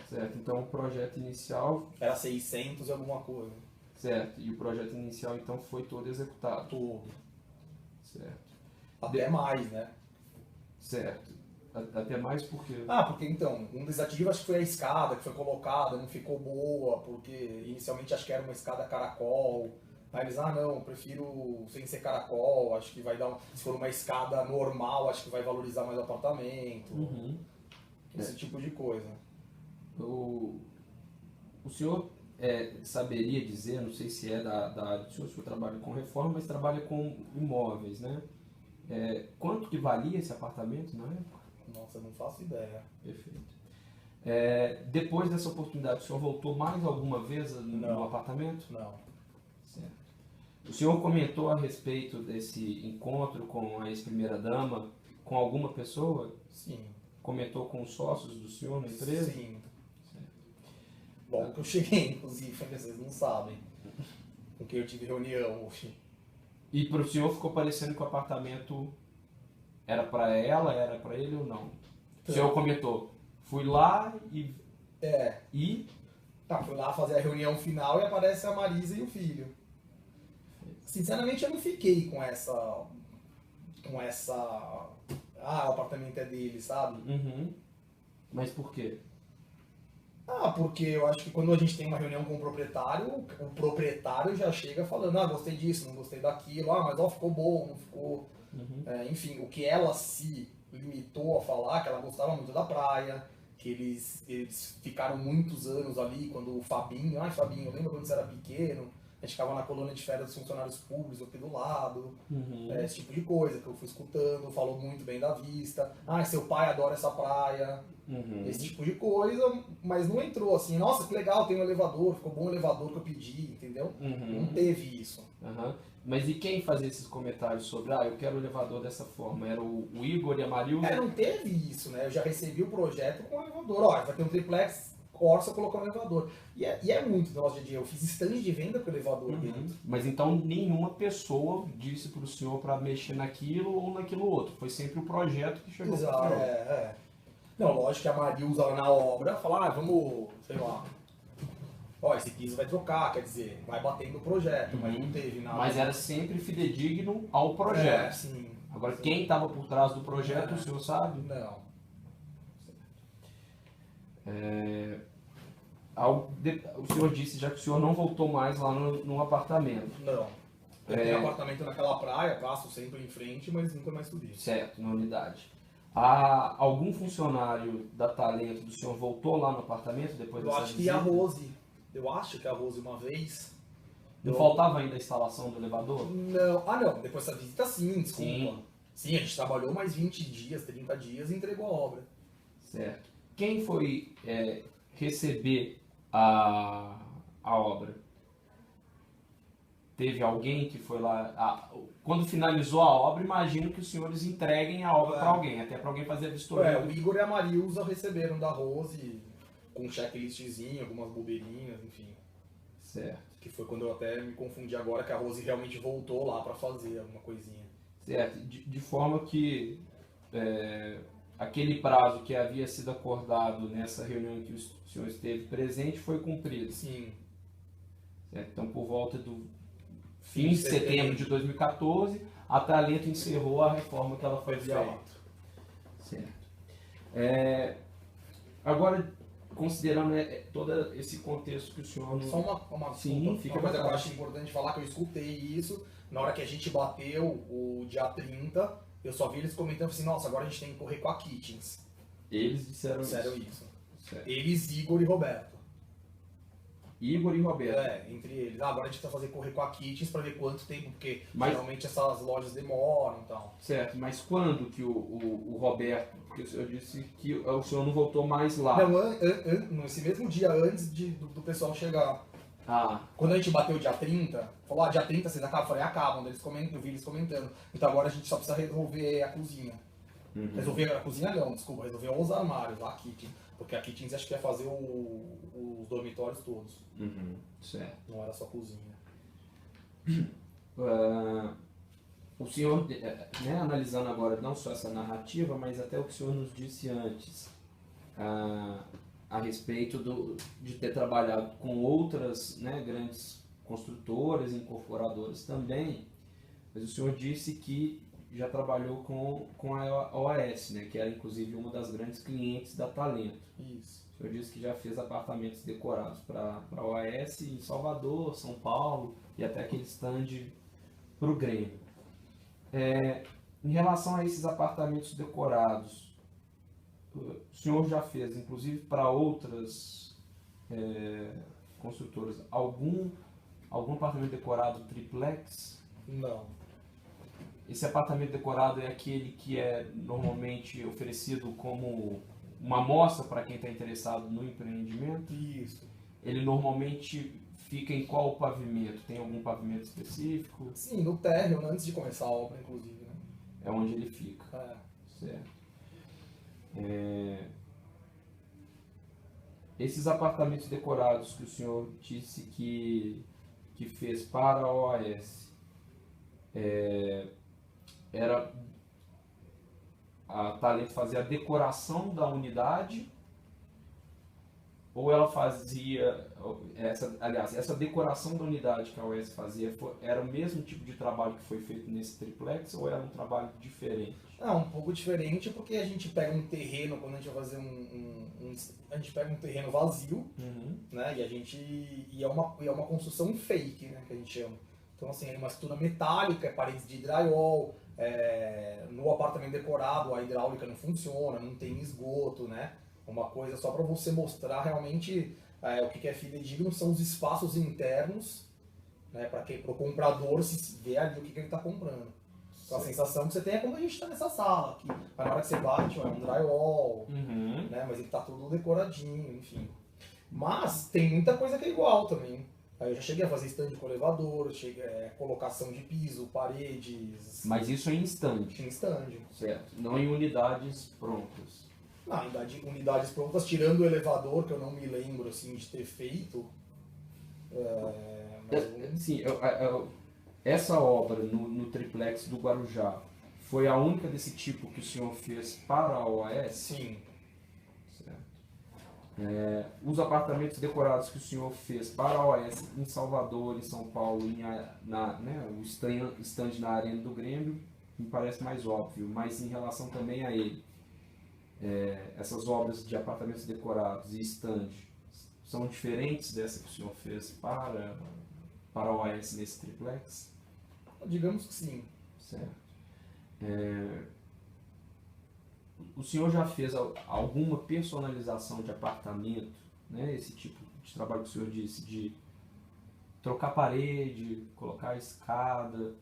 Certo, então o projeto inicial... Era 600 e alguma coisa. Certo, e o projeto inicial então foi todo executado? Todo. Certo. Até mais, né? Certo. Até mais porque... Porque então, um desativo acho que foi a escada que foi colocada, não ficou boa, porque inicialmente acho que era uma escada caracol, Aí eles, não, eu prefiro sem ser caracol, acho que vai dar se for uma escada normal, acho que vai valorizar mais o apartamento. Esse tipo de coisa. O senhor saberia dizer, não sei se é da área do senhor, se o senhor trabalha com reforma, mas trabalha com imóveis, né? Quanto que valia esse apartamento na época? Nossa, eu não faço ideia. Perfeito. Depois dessa oportunidade, o senhor voltou mais alguma vez no apartamento? Não. Certo. O senhor comentou a respeito desse encontro com a ex-primeira-dama com alguma pessoa? Sim. Comentou com os sócios do senhor na empresa? Sim. Bom, que eu cheguei, inclusive, vocês não sabem com quem eu tive reunião hoje. E para o senhor ficou parecendo que o apartamento era para ela, era para ele ou não? O senhor comentou, fui lá e... Fui lá fazer a reunião final e aparece a Marisa e o filho. Sinceramente, eu não fiquei com essa... o apartamento é dele, sabe? Mas por quê? Porque eu acho que quando a gente tem uma reunião com o proprietário já chega falando, gostei disso, não gostei daquilo, mas ficou bom, não ficou... enfim, o que ela se limitou a falar, que ela gostava muito da praia, que eles ficaram muitos anos ali, quando o Fabinho, Fabinho, lembra quando você era pequeno? A gente ficava na colônia de férias dos funcionários públicos aqui do lado, esse tipo de coisa que eu fui escutando, falou muito bem da vista, seu pai adora essa praia, esse tipo de coisa, mas não entrou assim, nossa, que legal, tem um elevador, ficou bom o elevador que eu pedi, entendeu? Não teve isso. Mas e quem fazia esses comentários sobre, eu quero o elevador dessa forma? Era o Igor e a Marilza? Não teve isso, né? Eu já recebi o projeto com o elevador, vai ter um triplex, Corsa colocar um elevador. E é muito negócio de dia. Eu fiz stand de venda com o elevador dentro. Mas então nenhuma pessoa disse para o senhor para mexer naquilo ou naquilo outro. Foi sempre o projeto que chegou para o senhor. Não, lógico que a Marilza na obra fala, vamos, sei lá. Esse piso vai trocar, quer dizer, vai batendo no projeto, mas não teve nada. Mas era sempre fidedigno ao projeto. Sim. Agora, quem estava por trás do projeto, o senhor sabe? Não. O senhor disse já que o senhor não voltou mais lá no apartamento. Não. Eu tenho apartamento naquela praia, passo sempre em frente, mas nunca mais subi. Certo, na unidade. Algum funcionário da Talento do senhor voltou lá no apartamento depois dessa visita? Eu acho que a Rose uma vez... Não faltava ainda a instalação do elevador? Não. Depois dessa visita sim, desculpa. Sim, a gente trabalhou mais 20 dias, 30 dias e entregou a obra. Certo. Quem foi receber a obra? Teve alguém que foi lá... Quando finalizou a obra, imagino que os senhores entreguem a obra para alguém, até para alguém fazer a vistoria. O Igor e a Marilza receberam da Rose com um checklistzinho, algumas bobeirinhas, enfim. Certo. Que foi quando eu até me confundi agora, que a Rose realmente voltou lá para fazer alguma coisinha. Certo. De forma que aquele prazo que havia sido acordado nessa reunião em que o senhor esteve presente foi cumprido. Sim. Certo. Então, por volta do fim de setembro de 2014, a Talento encerrou a reforma que ela fazia lá. Certo. Agora, considerando todo esse contexto que o senhor... Só uma Sim, fica coisa que eu acho importante falar, que eu escutei isso, na hora que a gente bateu o dia 30, eu só vi eles comentando assim, nossa, agora a gente tem que correr com a Kitchens. Eles disseram isso. Certo. Eles, Igor e Roberto. Igor e Roberto. Entre eles. Agora a gente vai fazer correr com a Kitchens para ver quanto tempo, porque geralmente essas lojas demoram e tal. Certo, mas quando que o Roberto, porque o senhor disse que o senhor não voltou mais lá? Não, nesse mesmo dia antes do pessoal chegar. Quando a gente bateu dia 30, falou, dia 30 vocês acabam? Eu falei, acabam, eu vi eles comentando. Então agora a gente só precisa resolver a cozinha. Resolver a cozinha não, desculpa, resolver os armários, a kitchen. Porque a kitchen acho que ia fazer os dormitórios todos. Certo. Não era só cozinha. O senhor, analisando agora não só essa narrativa, mas até o que o senhor nos disse antes, a respeito de ter trabalhado com outras grandes construtoras, incorporadoras também, mas o senhor disse que já trabalhou com a OAS, né? Que era inclusive uma das grandes clientes da Talento. Isso. O senhor disse que já fez apartamentos decorados para a OAS em Salvador, São Paulo e até aquele stand para o Grêmio. Em relação a esses apartamentos decorados, o senhor já fez, inclusive para outras construtoras, algum apartamento decorado triplex? Não. Esse apartamento decorado é aquele que é normalmente oferecido como uma amostra para quem está interessado no empreendimento? Isso. Ele normalmente fica em qual pavimento? Tem algum pavimento específico? Sim, no térreo, antes de começar a obra, inclusive, né? É onde ele fica. Certo. Esses apartamentos decorados que o senhor disse que fez para a OAS, era a Talento fazia a decoração da unidade ou ela fazia essa decoração da unidade que a OAS fazia era o mesmo tipo de trabalho que foi feito nesse triplex ou era um trabalho diferente? Um pouco diferente porque a gente pega um terreno, quando a gente vai fazer a gente pega um terreno vazio, né, e é uma construção fake, né, que a gente chama. Então assim, é uma estrutura metálica, paredes de drywall, no apartamento decorado a hidráulica não funciona, não tem esgoto, né, uma coisa só para você mostrar realmente o que é fidedigno são os espaços internos, né, para o comprador se ver ali o que ele está comprando. Então a sensação que você tem é como a gente está nessa sala aqui. Na hora que você bate, é um drywall, né? Mas ele tá tudo decoradinho, enfim. Mas tem muita coisa que é igual também. Aí eu já cheguei a fazer stand com elevador, colocação de piso, paredes. Mas isso é em stand? Em stand. Certo. Não em unidades prontas. Não, unidades prontas, tirando o elevador, que eu não me lembro assim, de ter feito. Sim, essa obra no triplex do Guarujá foi a única desse tipo que o senhor fez para a OAS? Sim. Certo. Os apartamentos decorados que o senhor fez para a OAS em Salvador, em São Paulo, o stand na Arena do Grêmio, me parece mais óbvio, mas em relação também a ele, essas obras de apartamentos decorados e stand são diferentes dessa que o senhor fez para a OAS nesse triplex? Digamos que sim. Certo. O senhor já fez alguma personalização de apartamento, né? Esse tipo de trabalho que o senhor disse, de trocar parede, colocar escada,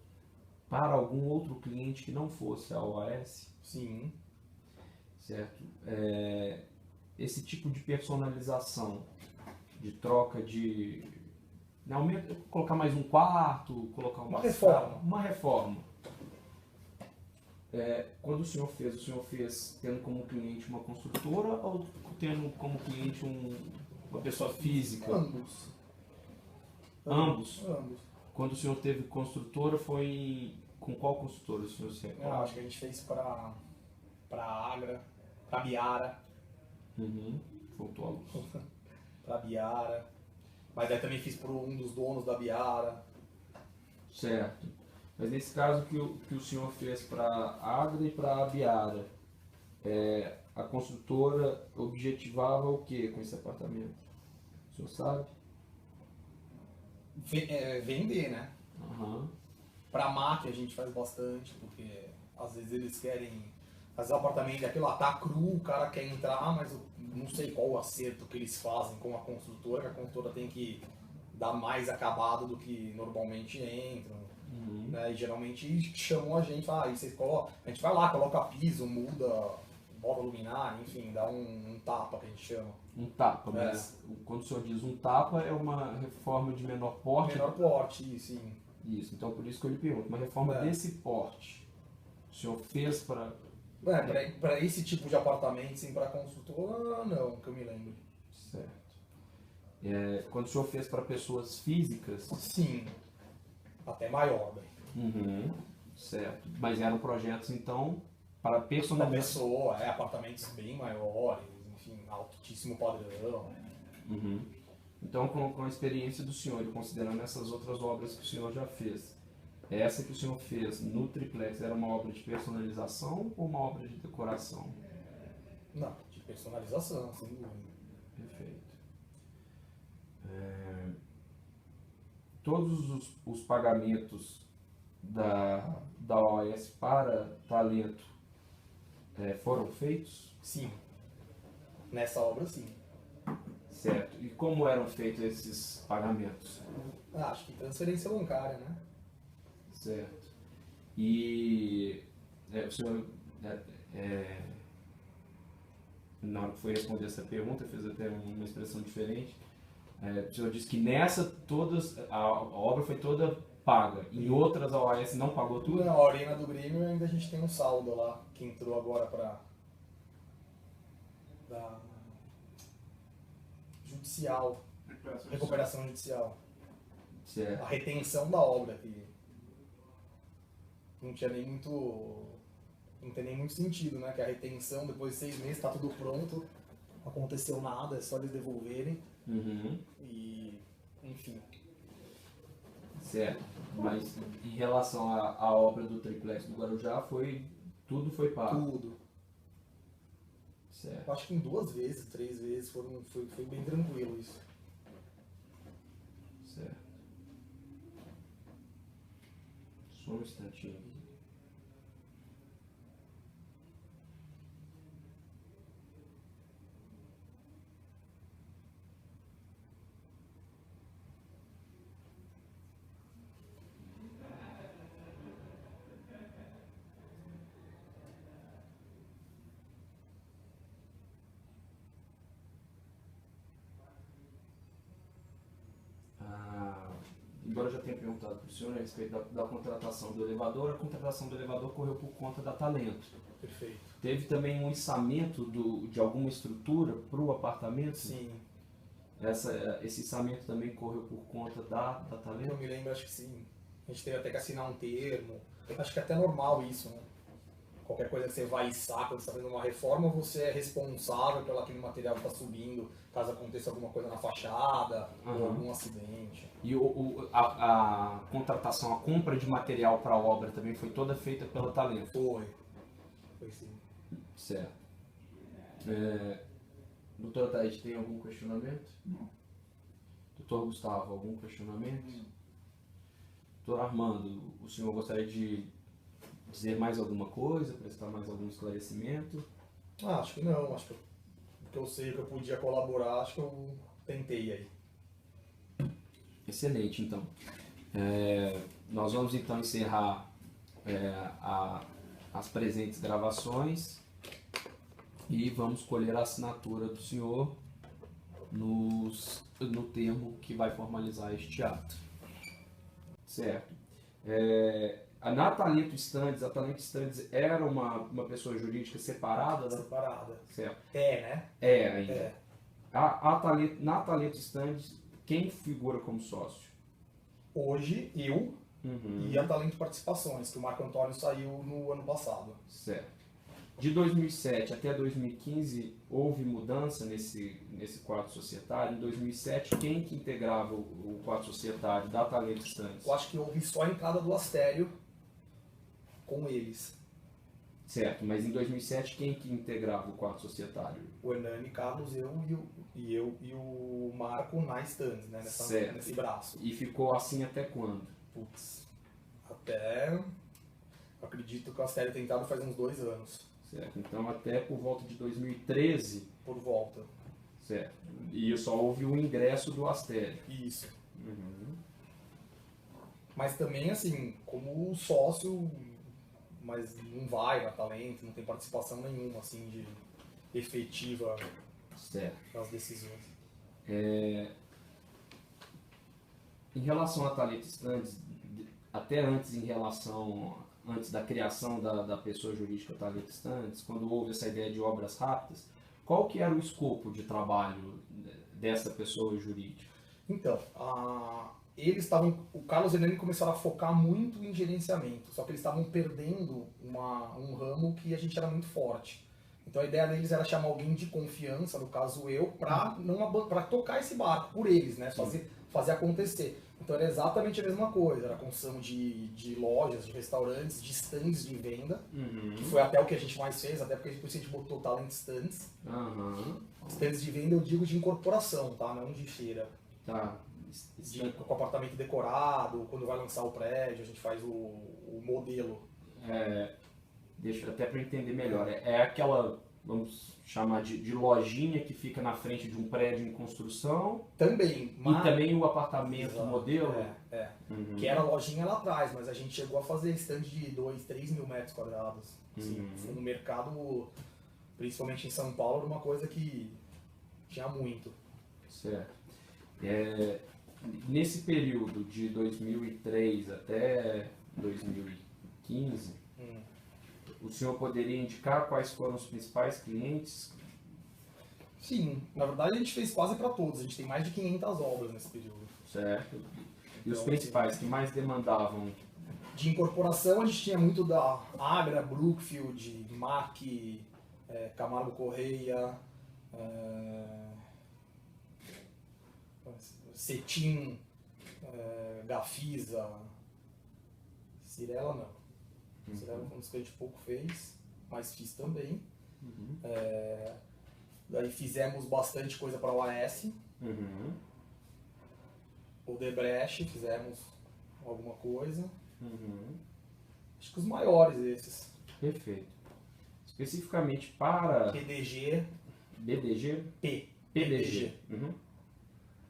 para algum outro cliente que não fosse a OAS? Sim. Certo. Esse tipo de personalização, de troca de... Não, colocar mais um quarto, colocar uma reforma. Uma reforma. Quando o senhor fez tendo como cliente uma construtora ou tendo como cliente uma pessoa física? Ambos. Ambos? Ambos. Quando o senhor teve construtora, foi com qual construtora o senhor se recorda? Acho que a gente fez para Agra, para Biara. Faltou a luz. Para Biara. Mas aí também fiz por um dos donos da Biara. Certo. Mas nesse caso que o senhor fez para a Agra e para a Biara, a construtora objetivava o que com esse apartamento? O senhor sabe? Vender, né? Para a máquina a gente faz bastante, porque às vezes eles querem fazer o apartamento e aquilo lá tá cru, o cara quer entrar, mas eu não sei qual o acerto que eles fazem com a construtora, que a construtora tem que dar mais acabado do que normalmente entram. Né? E geralmente chamam a gente, a gente vai lá, coloca piso, muda, bota luminária, enfim, dá um tapa que a gente chama. Um tapa, mas quando o senhor diz um tapa é uma reforma de menor porte? Menor porte, sim. Isso, então por isso que eu lhe pergunto, uma reforma desse porte, o senhor fez para... Para esse tipo de apartamento, sim, para construtora, não, que eu me lembro. Certo. Quando o senhor fez para pessoas físicas? Sim, até maior. Certo. Mas eram projetos, então, para personalização? Para pessoa, apartamentos bem maiores, enfim, altíssimo padrão. Então, com a experiência do senhor e considerando essas outras obras que o senhor já fez, essa que o senhor fez no triplex era uma obra de personalização ou uma obra de decoração? Não, de personalização, sem dúvida. Perfeito. Todos os pagamentos da OAS para talento foram feitos? Sim. Nessa obra, sim. Certo. E como eram feitos esses pagamentos? Acho que transferência bancária, né? Certo. E o senhor, na hora que foi responder essa pergunta, fez até uma expressão diferente. O senhor disse que nessa a obra foi toda paga. Em outras a OAS não pagou tudo? Na Arena do Grêmio ainda a gente tem um saldo lá, que entrou agora para da judicial, recuperação judicial. Certo. A retenção da obra, que não tem nem muito sentido, né? Que a retenção, depois de 6 meses, está tudo pronto, não aconteceu nada, é só eles devolverem. Uhum. E, enfim. Certo. Mas em relação à obra do triplex do Guarujá, tudo foi pago? Tudo. Certo. Eu acho que em 2 vezes, 3 vezes, foi bem tranquilo isso. Certo. Só um instantinho aqui. Embora eu já tenha perguntado para o senhor a respeito da contratação do elevador, a contratação do elevador correu por conta da Talento. Perfeito. Teve também um içamento de alguma estrutura para o apartamento? Sim. Esse içamento também correu por conta da Talento? Eu me lembro, acho que sim. A gente teve até que assinar um termo. Acho que é até normal isso, né? Qualquer coisa que você vai içar, quando você está fazendo uma reforma, você é responsável pelo aquele material que está subindo, caso aconteça alguma coisa na fachada, ou algum acidente. E a contratação, a compra de material para a obra também foi toda feita pela Talento? Foi sim. Certo. Doutora Thaís, tem algum questionamento? Não. Doutor Gustavo, algum questionamento? Doutor Armando, o senhor gostaria de dizer mais alguma coisa, prestar mais algum esclarecimento? Acho que não, acho que eu sei que eu podia colaborar, acho que eu tentei aí. Excelente, então. Nós vamos então encerrar as presentes gravações e vamos colher a assinatura do senhor no termo que vai formalizar este ato. Certo. A Talento Stands era uma pessoa jurídica separada? Separada. Certo. Né? Ainda. É. Na Talento Stands, quem figura como sócio? Hoje, eu e a Talento Participações, que o Marco Antônio saiu no ano passado. Certo. De 2007 até 2015, houve mudança nesse quadro societário. Em 2007, quem que integrava o quadro societário da Talento Stands? Eu acho que houve só a entrada do Astério com eles. Certo, mas em 2007, quem que integrava o quadro societário? O Hernani, Carlos, eu e o Marco na Stands, né? Nesse braço. E ficou assim até quando? Putz, até... Acredito que o Astério tem entrado faz uns 2 anos. Certo, então até por volta de 2013. Por volta. Certo, e só houve o ingresso do Astério. Isso. Mas também, assim, como sócio, mas não vai na Talento, não tem participação nenhuma, assim, de efetiva nas decisões. Em relação a Talento Stands, até antes da criação da pessoa jurídica Talento Stands, quando houve essa ideia de obras rápidas, qual que era o escopo de trabalho dessa pessoa jurídica? Então, o Carlos e o Hernani começaram a focar muito em gerenciamento, só que eles estavam perdendo um ramo que a gente era muito forte. Então a ideia deles era chamar alguém de confiança, no caso eu, para tocar esse barco por eles, né? fazer acontecer. Então era exatamente a mesma coisa, era a construção de lojas, de restaurantes, de stands de venda, que foi até o que a gente mais fez, até porque depois a gente botou talent stands. Stands de venda eu digo de incorporação, tá? Não de feira. Tá. Com apartamento decorado, quando vai lançar o prédio, a gente faz o modelo. Deixa até para entender melhor. É aquela, vamos chamar de lojinha que fica na frente de um prédio em construção. Também. E também o apartamento Exato. modelo. Que era a lojinha lá atrás, mas a gente chegou a fazer stand de 2, 3 mil metros quadrados. Assim, foi um mercado, principalmente em São Paulo, era uma coisa que tinha muito. Certo. Nesse período de 2003 até 2015, o senhor poderia indicar quais foram os principais clientes? Sim, na verdade a gente fez quase para todos, a gente tem mais de 500 obras nesse período. Certo. E os Então, principais que mais demandavam? De incorporação a gente tinha muito da Agra, Brookfield, MAC, Camargo Correia, Cetim, Gafisa, Cirela não. Cirela foi um dos que a gente pouco fez, mas fiz também. Daí fizemos bastante coisa para o OAS. O Debrecht fizemos alguma coisa. Acho que os maiores esses. Perfeito. Especificamente para... PDG. BDG? PDG.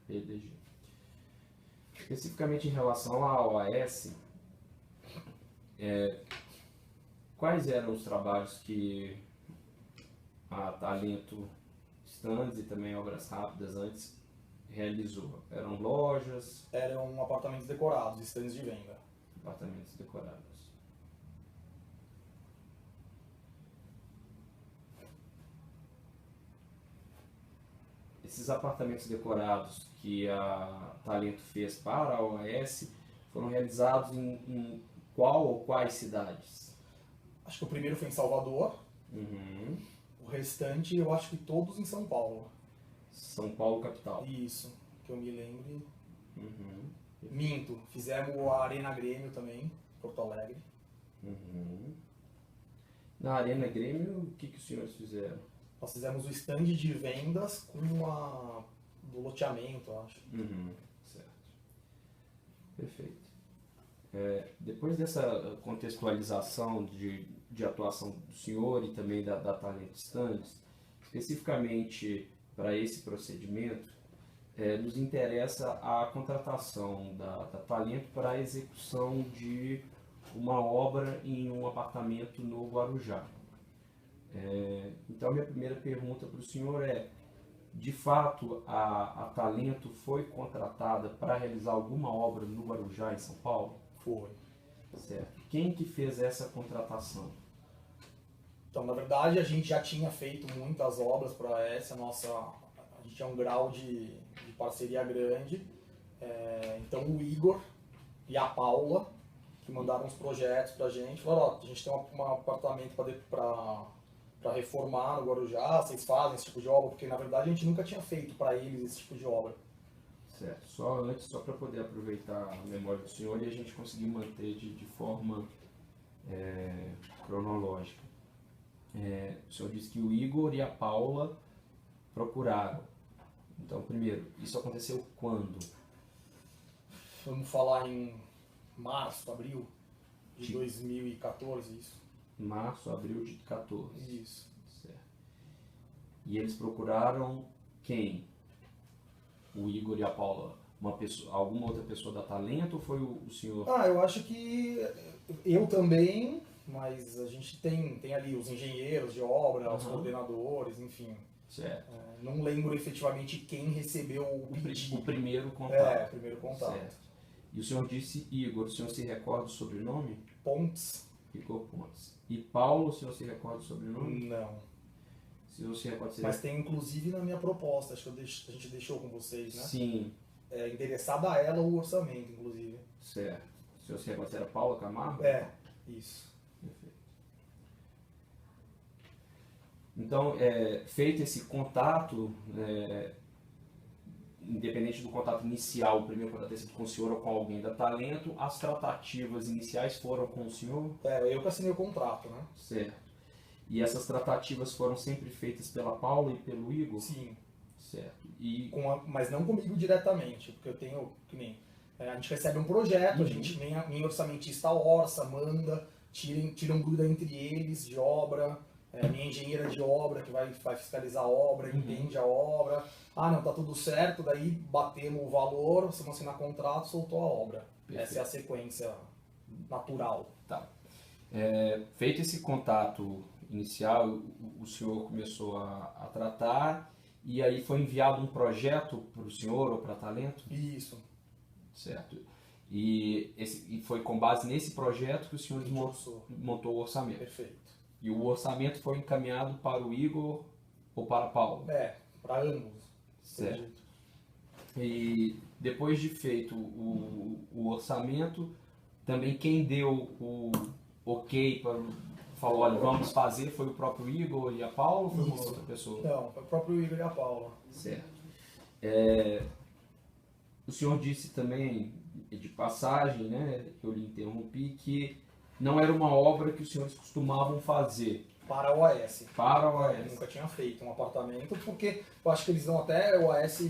PDG. Especificamente em relação à OAS, quais eram os trabalhos que a Talento Stands e também Obras Rápidas antes realizou? Eram lojas? Eram apartamentos decorados, stands de venda. Apartamentos decorados. Esses apartamentos decorados que a Talento fez para a OAS foram realizados em qual ou quais cidades? Acho que o primeiro foi em Salvador. O restante eu acho que todos em São Paulo. São Paulo capital. Isso, que eu me lembre. Minto, fizemos a Arena Grêmio também, Porto Alegre. Na Arena Grêmio, o que os senhores fizeram? Nós fizemos o stand de vendas com do loteamento, eu acho. Certo. Perfeito. Depois dessa contextualização de atuação do senhor e também da Talento Stands, especificamente para esse procedimento, nos interessa a contratação da Talento para a execução de uma obra em um apartamento no Guarujá. Então, minha primeira pergunta para o senhor é: de fato, a Talento foi contratada para realizar alguma obra no Guarujá, em São Paulo? Foi. Certo. Quem que fez essa contratação? Então, na verdade, a gente já tinha feito muitas obras para essa nossa... A gente tinha um grau de parceria grande. Então, o Igor e a Paula, que mandaram os projetos para a gente, falaram: a gente tem um apartamento para reformar no Guarujá, vocês fazem esse tipo de obra? Porque, na verdade, a gente nunca tinha feito para eles esse tipo de obra. Certo. Só para poder aproveitar a memória do senhor e a gente conseguir manter de forma cronológica. O senhor disse que o Igor e a Paula procuraram. Então, primeiro, isso aconteceu quando? Vamos falar em março, abril de 2014, isso. Março, abril de 14. Isso. Certo. E eles procuraram quem? O Igor e a Paula? Alguma outra pessoa da Talento ou foi o senhor? Eu acho que eu também, mas a gente tem ali os engenheiros de obra, os coordenadores, enfim. Certo. Não lembro efetivamente quem recebeu o pedido. O primeiro contato. O primeiro contato. Certo. E o senhor disse Igor, o senhor se recorda do sobrenome? Pontes? Igor Pontes. E Paulo, o senhor se recorda do sobrenome? Não. Se o senhor se recorda... Mas tem inclusive na minha proposta, acho que a gente deixou com vocês, né? Sim. Endereçado a ela o orçamento, inclusive. Certo. O senhor se recorda se era Paula Camargo? Isso. Perfeito. Então, feito esse contato, independente do contato inicial, o primeiro contato ter sido com o senhor ou com alguém da Talento, as tratativas iniciais foram com o senhor? Eu que assinei o contrato, né? Certo. E essas tratativas foram sempre feitas pela Paula e pelo Igor? Sim. Certo. E... Mas não comigo diretamente, porque eu tenho, que nem, a gente recebe um projeto, a gente nem orçamentista orça, manda, tiram dúvida entre eles de obra, minha engenheira de obra que vai fiscalizar a obra, entende a obra, não, tá tudo certo, daí batemos o valor, você vai assinar contrato, soltou a obra. Perfeito. Essa é a sequência natural. Tá. Feito esse contato inicial, o senhor começou a tratar, e aí foi enviado um projeto para o senhor ou para a Talento? Isso. Certo. E foi com base nesse projeto que o senhor montou o orçamento? Perfeito. E o orçamento foi encaminhado para o Igor ou para a Paula? Para ambos. Certo. E depois de feito o orçamento, também quem deu o ok falou, olha, vamos fazer, foi o próprio Igor e a Paula ou foi uma outra pessoa? Não, foi o próprio Igor e a Paula. Certo. O senhor disse também, de passagem, né, que eu lhe interrompi, que não era uma obra que os senhores costumavam fazer. Para a OAS. Para a OAS. Eu nunca tinha feito um apartamento, porque eu acho que eles dão até OAS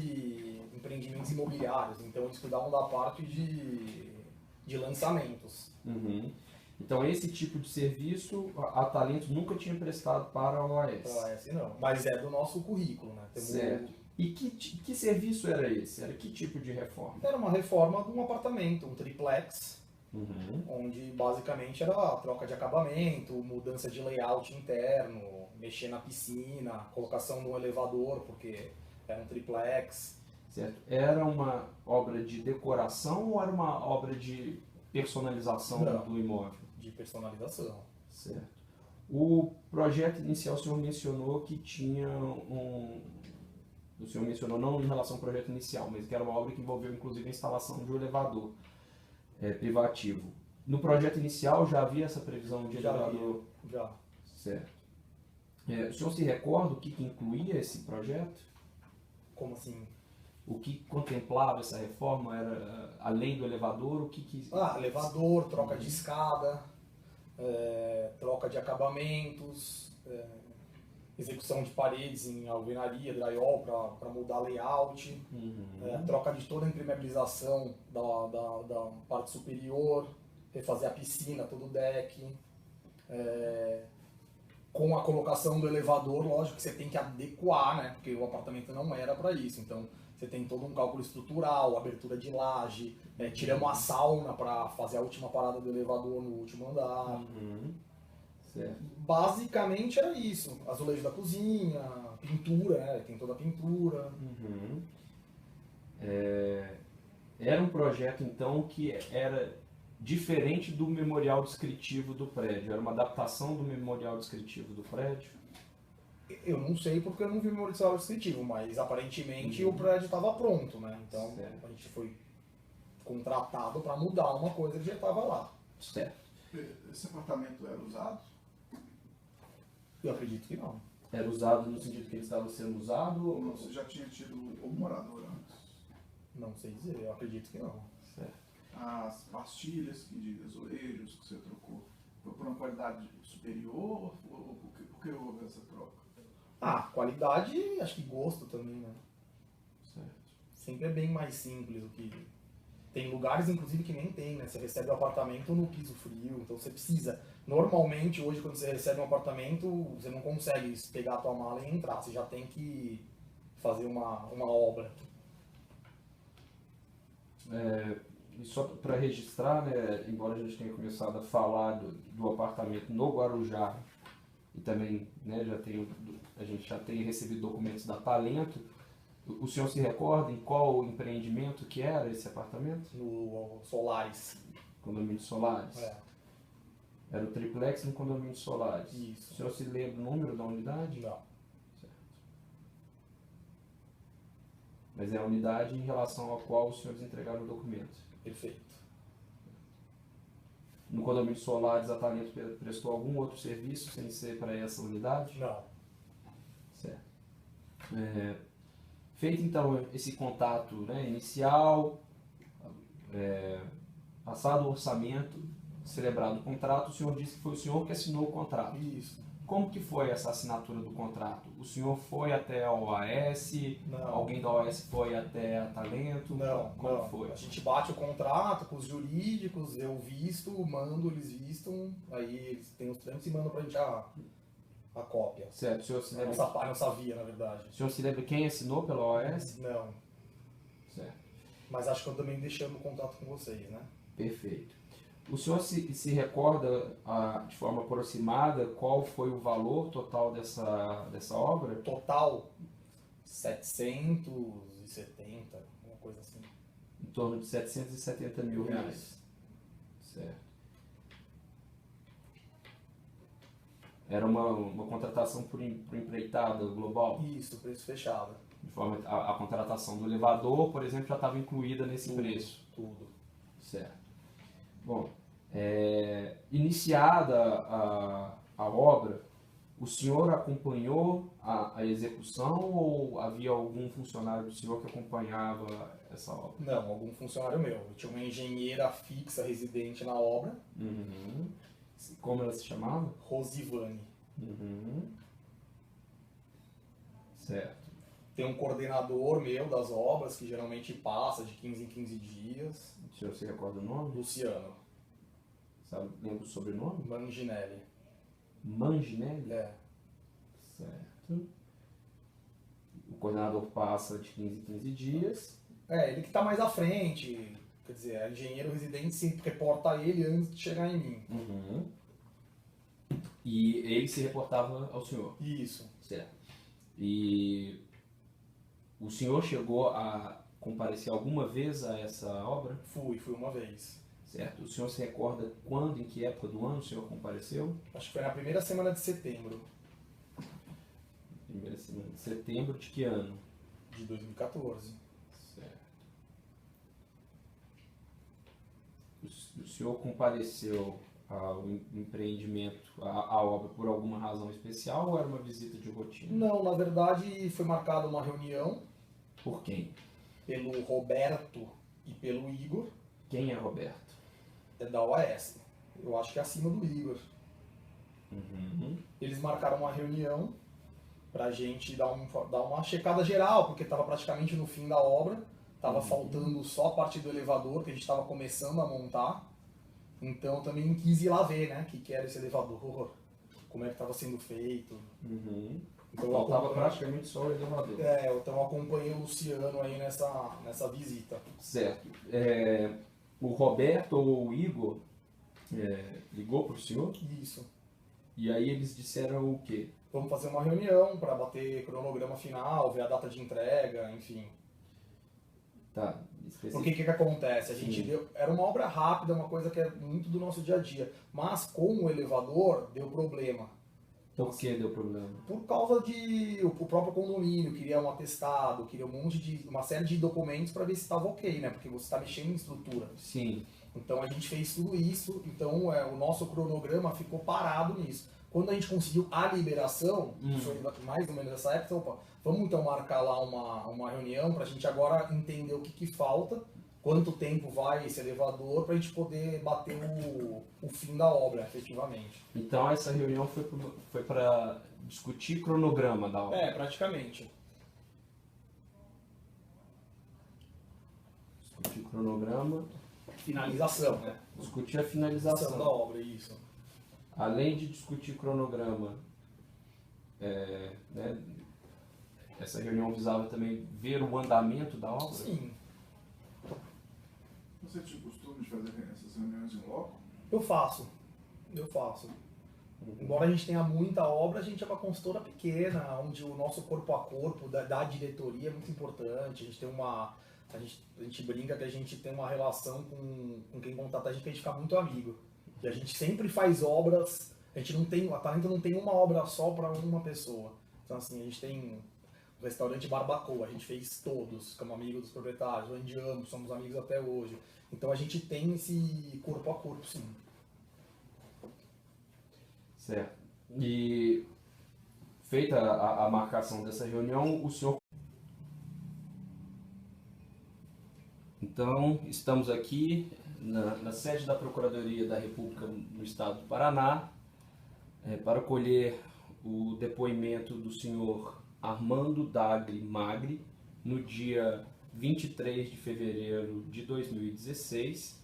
empreendimentos imobiliários, então eles cuidavam da parte de lançamentos. Uhum. Então esse tipo de serviço a Talento nunca tinha prestado para a OAS? Para a OAS não, mas é do nosso currículo, né? Certo. E que serviço era esse? Era que tipo de reforma? Era uma reforma de um apartamento, um triplex, Uhum. onde basicamente era a troca de acabamento, mudança de layout interno, mexer na piscina, colocação de um elevador, porque era um triplex. Certo. Era uma obra de decoração ou era uma obra de personalização do imóvel? De personalização. Certo. O projeto inicial o senhor mencionou que tinha o senhor mencionou não em relação ao projeto inicial, mas que era uma obra que envolveu inclusive a instalação de um elevador privativo. No projeto inicial já havia essa previsão de elevador? Já. Certo. O senhor se recorda o que incluía esse projeto? Como assim? O que contemplava essa reforma era, além do elevador, o que... elevador, troca de escada, troca de acabamentos, execução de paredes em alvenaria, drywall para mudar layout, troca de toda a impermeabilização da parte superior, refazer a piscina, todo o deck. Com a colocação do elevador, lógico que você tem que adequar, né? Porque o apartamento não era para isso. Então você tem todo um cálculo estrutural, abertura de laje, tiramos a sauna para fazer a última parada do elevador no último andar. Certo. Basicamente era isso. Azulejo da cozinha, pintura, né? Tem toda a pintura. Era um projeto então que era diferente do memorial descritivo do prédio. Era uma adaptação do memorial descritivo do prédio? Eu não sei porque eu não vi o memorial descritivo, mas aparentemente o prédio estava pronto, né? Então a gente foi contratado para mudar uma coisa que já estava lá. Certo. Esse apartamento era usado? Eu acredito que não. Era usado no sentido que ele estava sendo usado? Ou você já tinha tido o morador antes? Não sei dizer, eu acredito que não. Certo. As pastilhas de azulejos que você trocou, foi por uma qualidade superior ou por que houve essa troca? Qualidade, acho que gosto também, né? Certo. Sempre é bem mais simples do que... Tem lugares, inclusive, que nem tem, né? Você recebe o apartamento no piso frio, então você precisa... Normalmente, hoje, quando você recebe um apartamento, você não consegue pegar a tua mala e entrar. Você já tem que fazer uma obra. E só para registrar, né, embora a gente tenha começado a falar do apartamento no Guarujá, e também, né, a gente já tem recebido documentos da Talento, o senhor se recorda em qual empreendimento que era esse apartamento? No Solares. Condomínio Solares? Era o triplex no condomínio Solares. Isso. O senhor se lembra o número da unidade? Não. Certo. Mas é a unidade em relação à qual os senhores entregaram o documento? Perfeito. No condomínio Solares, a Talento prestou algum outro serviço sem ser para essa unidade? Não. Certo. Feito então esse contato, né, inicial, passado o orçamento, celebrado o contrato, o senhor disse que foi o senhor que assinou o contrato. Isso. Como que foi essa assinatura do contrato? O senhor foi até a OAS? Não. Alguém da OAS foi até a Talento? Não, Como não. foi? A gente bate o contrato com os jurídicos, eu visto, mando, eles vistam, aí eles têm os trâmites e mandam pra gente a cópia. Certo, o senhor se A lembra, nossa via, na verdade. o senhor se lembra quem assinou pela OAS? Não, Certo, mas acho que eu também deixamos o contato com vocês, né? perfeito. O senhor se recorda de forma aproximada qual foi o valor total dessa obra? Total, 770, alguma coisa assim. Em torno de 770 mil reais. Isso. Certo. Era uma contratação por empreitada global? Isso, preço fechado. De forma a contratação do elevador, por exemplo, já estava incluída nesse preço. Tudo. Certo. Bom, iniciada a obra, o senhor acompanhou a execução ou havia algum funcionário do senhor que acompanhava essa obra? Não, algum funcionário meu. Eu tinha uma engenheira fixa residente na obra, Uhum. Como ela se chamava? Rosivane. Uhum. Certo. Tem um coordenador meu das obras, que geralmente passa de 15 em 15 dias, O senhor se recorda o nome? Luciano Sabe, lembra o sobrenome? Manginelli. Manginelli? É, Certo. O coordenador passa de 15 em 15 dias. ele que está mais à frente, quer dizer, o engenheiro residente sempre reporta a ele antes de chegar em mim. Uhum. E ele se reportava ao senhor. Isso. Certo. E o senhor chegou a comparecer alguma vez a essa obra? Fui uma vez. Certo. O senhor se recorda quando, em que época do ano o senhor compareceu? Acho que foi na primeira semana de setembro Primeira semana de setembro de que ano? de 2014. Certo. O senhor compareceu ao empreendimento, à obra, por alguma razão especial ou era uma visita de rotina? Não, na verdade foi marcada uma reunião Por quem? pelo Roberto e pelo Igor, Quem é Roberto? da OAS. Eu acho que é acima do Igor. Uhum. Eles marcaram uma reunião pra gente dar uma checada geral, porque estava praticamente no fim da obra, estava faltando só a parte do elevador, que a gente estava começando a montar. Então eu também quis ir lá ver, né, o que era esse elevador, como é que estava sendo feito. Uhum. Então Faltava praticamente só o elevador. então eu acompanhei o Luciano aí nessa visita. Certo. O Roberto ou o Igor ligou para o senhor Isso. e aí eles disseram o quê? Vamos fazer uma reunião para bater cronograma final, ver a data de entrega, enfim. Tá. Porque o que acontece? A gente Sim. era uma obra rápida, uma coisa que é muito do nosso dia a dia. Mas com o elevador deu problema. Por que deu problema? Por causa de o próprio condomínio queria um atestado, queria uma série de documentos para ver se estava ok, né? Porque você está mexendo em estrutura. Sim. Então a gente fez tudo isso, então o nosso cronograma ficou parado nisso. Quando a gente conseguiu a liberação, que foi mais ou menos essa época, opa, vamos então marcar lá uma reunião para a gente agora entender o que falta, quanto tempo vai esse elevador, para a gente poder bater o fim da obra, efetivamente. Então essa reunião foi para discutir cronograma da obra. Praticamente. Discutir cronograma, Finalização, né? discutir a Finalização da finalização. obra, isso. Além de discutir cronograma, né, essa reunião visava também ver o andamento da obra? Sim, Você tinha o costume de fazer essas reuniões em loco? eu faço. Embora a gente tenha muita obra, a gente é uma consultora pequena, onde o nosso corpo a corpo da diretoria é muito importante. A gente tem a gente brinca que a gente tem uma relação com quem contrata a gente, que a gente fica muito amigo. E a gente sempre faz obras, a Talento não tem uma obra só para uma pessoa. Então assim, a gente tem o restaurante Barbacoa, a gente fez todos, ficamos amigos dos proprietários, o Andiamo, somos amigos até hoje. Então a gente tem esse corpo a corpo, sim. Certo. E feita a marcação dessa reunião, o senhor Então, estamos aqui na sede da Procuradoria da República no Estado do Paraná para colher o depoimento do senhor Armando Dagli Magri no dia 23 de fevereiro de 2016,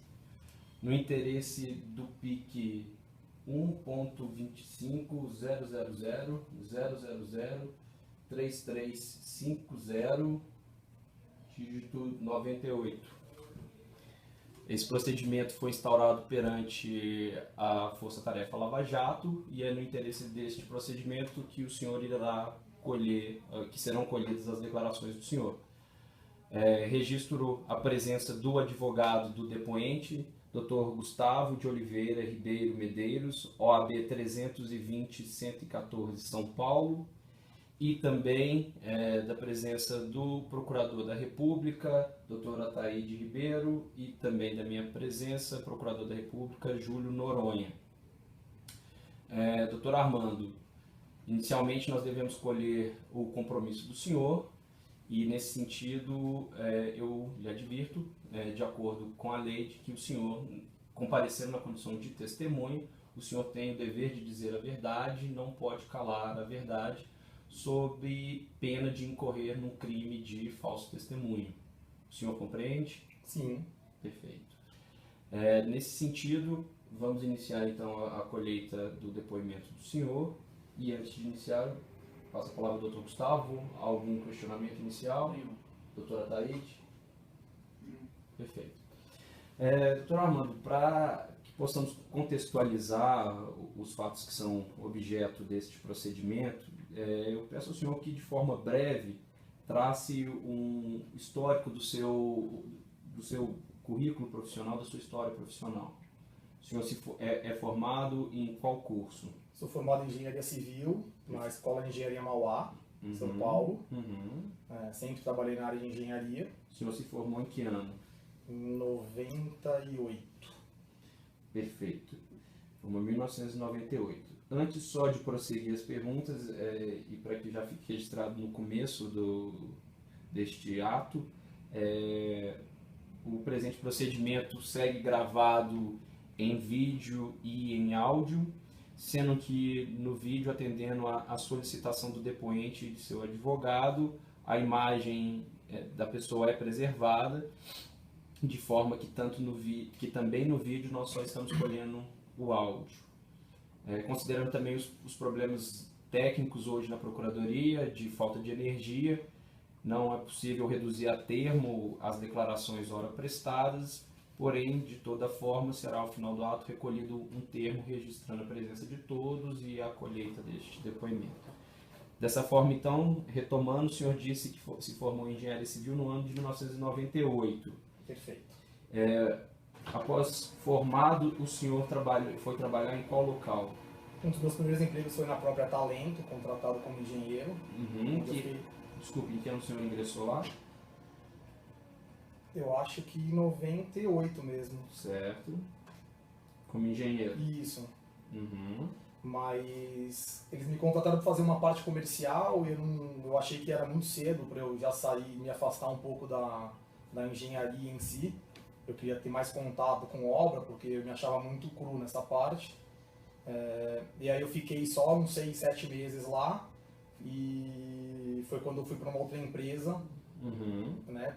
no interesse do PIC 1.25000003350, dígito 98. Esse procedimento foi instaurado perante a Força Tarefa Lava Jato e é no interesse deste procedimento que o senhor irá colher, que serão colhidas as declarações do senhor. Registro a presença do advogado do depoente, Dr. Gustavo de Oliveira Ribeiro Medeiros, OAB 320-114, São Paulo, e também da presença do Procurador da República, Dr. Ataíde Ribeiro, e também da minha presença, Procurador da República, Júlio Noronha. Dr. Armando, inicialmente nós devemos colher o compromisso do senhor, e nesse sentido eu lhe advirto, de acordo com a lei, de que o senhor, comparecendo na condição de testemunho, o senhor tem o dever de dizer a verdade, não pode calar a verdade, sob pena de incorrer num crime de falso testemunho. O senhor compreende? Sim. Perfeito. Nesse sentido, vamos iniciar então a colheita do depoimento do senhor. E antes de iniciar, passo a palavra ao Dr. Gustavo. Algum questionamento inicial? Nenhum. Doutora Ataíde? Perfeito. Doutor Armando, para que possamos contextualizar os fatos que são objeto deste procedimento, eu peço ao senhor que, de forma breve, trace um histórico do seu currículo profissional, da sua história profissional. O senhor é formado em qual curso? Sou formado em Engenharia Civil, na Escola de Engenharia Mauá, em São Paulo. Sempre trabalhei na área de engenharia. O senhor se formou em que ano? Em 98. Perfeito. Formou em 1998. Antes só de prosseguir as perguntas, e para que já fique registrado no começo deste ato, o presente procedimento segue gravado em vídeo e em áudio, sendo que no vídeo, atendendo a solicitação do depoente e de seu advogado, a imagem da pessoa é preservada, de forma que também no vídeo nós só estamos colhendo o áudio. Considerando também os problemas técnicos hoje na Procuradoria, de falta de energia, não é possível reduzir a termo as declarações ora prestadas, porém, de toda forma, será ao final do ato recolhido um termo registrando a presença de todos e a colheita deste depoimento. Dessa forma, então, retomando, o senhor disse que se formou em Engenharia Civil no ano de 1998. Perfeito. Após formado, o senhor foi trabalhar em qual local? Um dos meus primeiros empregos foi na própria Talento, contratado como engenheiro. Desculpe, em que ano o senhor ingressou lá? Eu acho que em 98 mesmo. Certo. Como engenheiro? Isso. Mas eles me contrataram para fazer uma parte comercial e eu achei que era muito cedo para eu já sair e me afastar um pouco da engenharia em si. Eu queria ter mais contato com obra, porque eu me achava muito cru nessa parte. E aí eu fiquei só uns 6, 7 meses lá. E foi quando eu fui para uma outra empresa, né,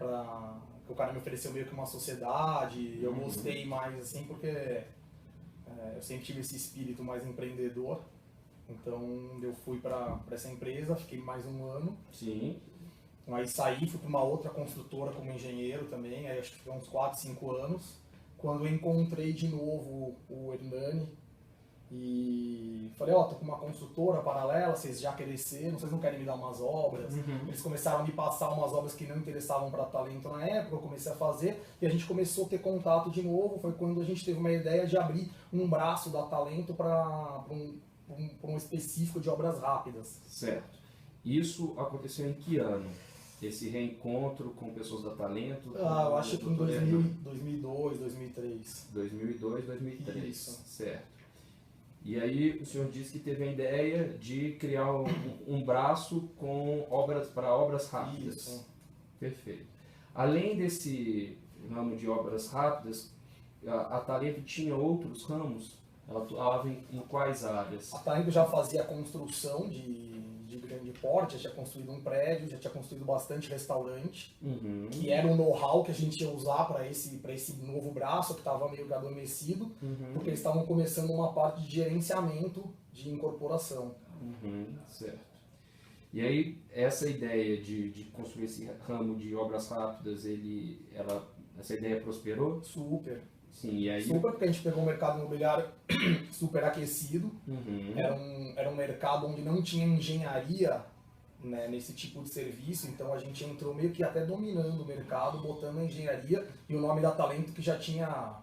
que o cara me ofereceu meio que uma sociedade. E eu gostei mais assim, porque eu sempre tive esse espírito mais empreendedor. Então eu fui para essa empresa, fiquei mais um ano. Sim. Aí saí, fui para uma outra construtora como engenheiro também, aí acho que foi uns 4, 5 anos, quando eu encontrei de novo o Hernani e falei, tô com uma construtora paralela, vocês já cresceram, vocês não querem me dar umas obras? Eles começaram a me passar umas obras que não interessavam para Talento na época, eu comecei a fazer e a gente começou a ter contato de novo, foi quando a gente teve uma ideia de abrir um braço da Talento para um específico de obras rápidas. Certo. Isso aconteceu em que ano? Esse reencontro com pessoas da Talento? Eu acho que em 2002, 2003. 2002, 2003. Isso. Certo. E aí o senhor disse que teve a ideia de criar um braço para obras rápidas. Isso. Perfeito. Além desse ramo de obras rápidas, a Talento tinha outros ramos? Ela atuava em quais áreas? A Talento já fazia construção de grande porte, já tinha construído um prédio, já tinha construído bastante restaurante, Uhum. que era o know-how que a gente ia usar para esse novo braço que estava meio que adormecido, Uhum. porque eles estavam começando uma parte de gerenciamento de incorporação. Uhum, certo. E aí, essa ideia de construir esse ramo de obras rápidas, essa ideia prosperou? Super. Sim, e aí... Super, porque a gente pegou um mercado imobiliário super aquecido, Uhum. era um mercado onde não tinha engenharia, né, nesse tipo de serviço, então a gente entrou meio que até dominando o mercado, botando a engenharia e o nome da Talento que já tinha,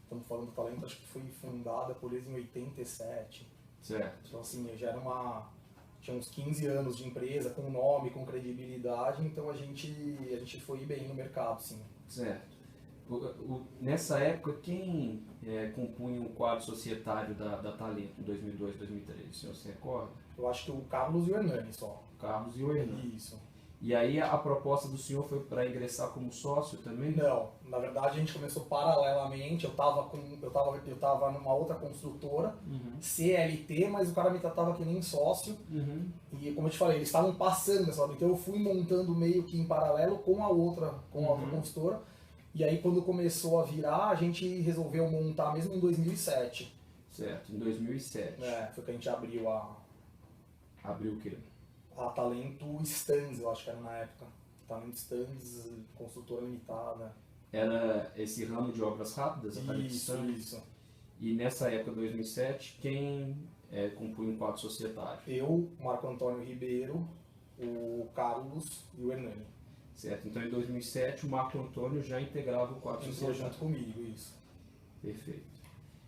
estamos falando da Talento, acho que foi fundada por eles em 87, Certo. então assim, tinha uns 15 anos de empresa, com nome, com credibilidade, então a gente foi bem no mercado, sim. Certo. Nessa época, quem compunha o quadro societário da Talento em 2002, 2003? O senhor se recorda? Eu acho que o Carlos e o Hernani só. Carlos e o Hernani. Isso. E aí a proposta do senhor foi para ingressar como sócio também? Não, na verdade a gente começou paralelamente, eu tava numa outra construtora, Uhum. CLT, mas o cara me tratava que nem sócio, Uhum. e como eu te falei, eles estavam passando nessa hora, então eu fui montando meio que em paralelo com a outra construtora, e aí quando começou a virar, a gente resolveu montar mesmo em 2007. Certo, em 2007. Foi que a gente abriu Abriu o quê? a Talento Stands, eu acho que era na época. Talento Stands, construtora limitada. Era esse ramo de obras rápidas, a Talento Stands? Isso. E nessa época, 2007, quem compunha o quadro societário? Eu, Marco Antônio Ribeiro, o Carlos e o Hernani. Certo, então em 2007 o Marco Antônio já integrava o quadro Entrou societário. junto comigo, isso. Perfeito.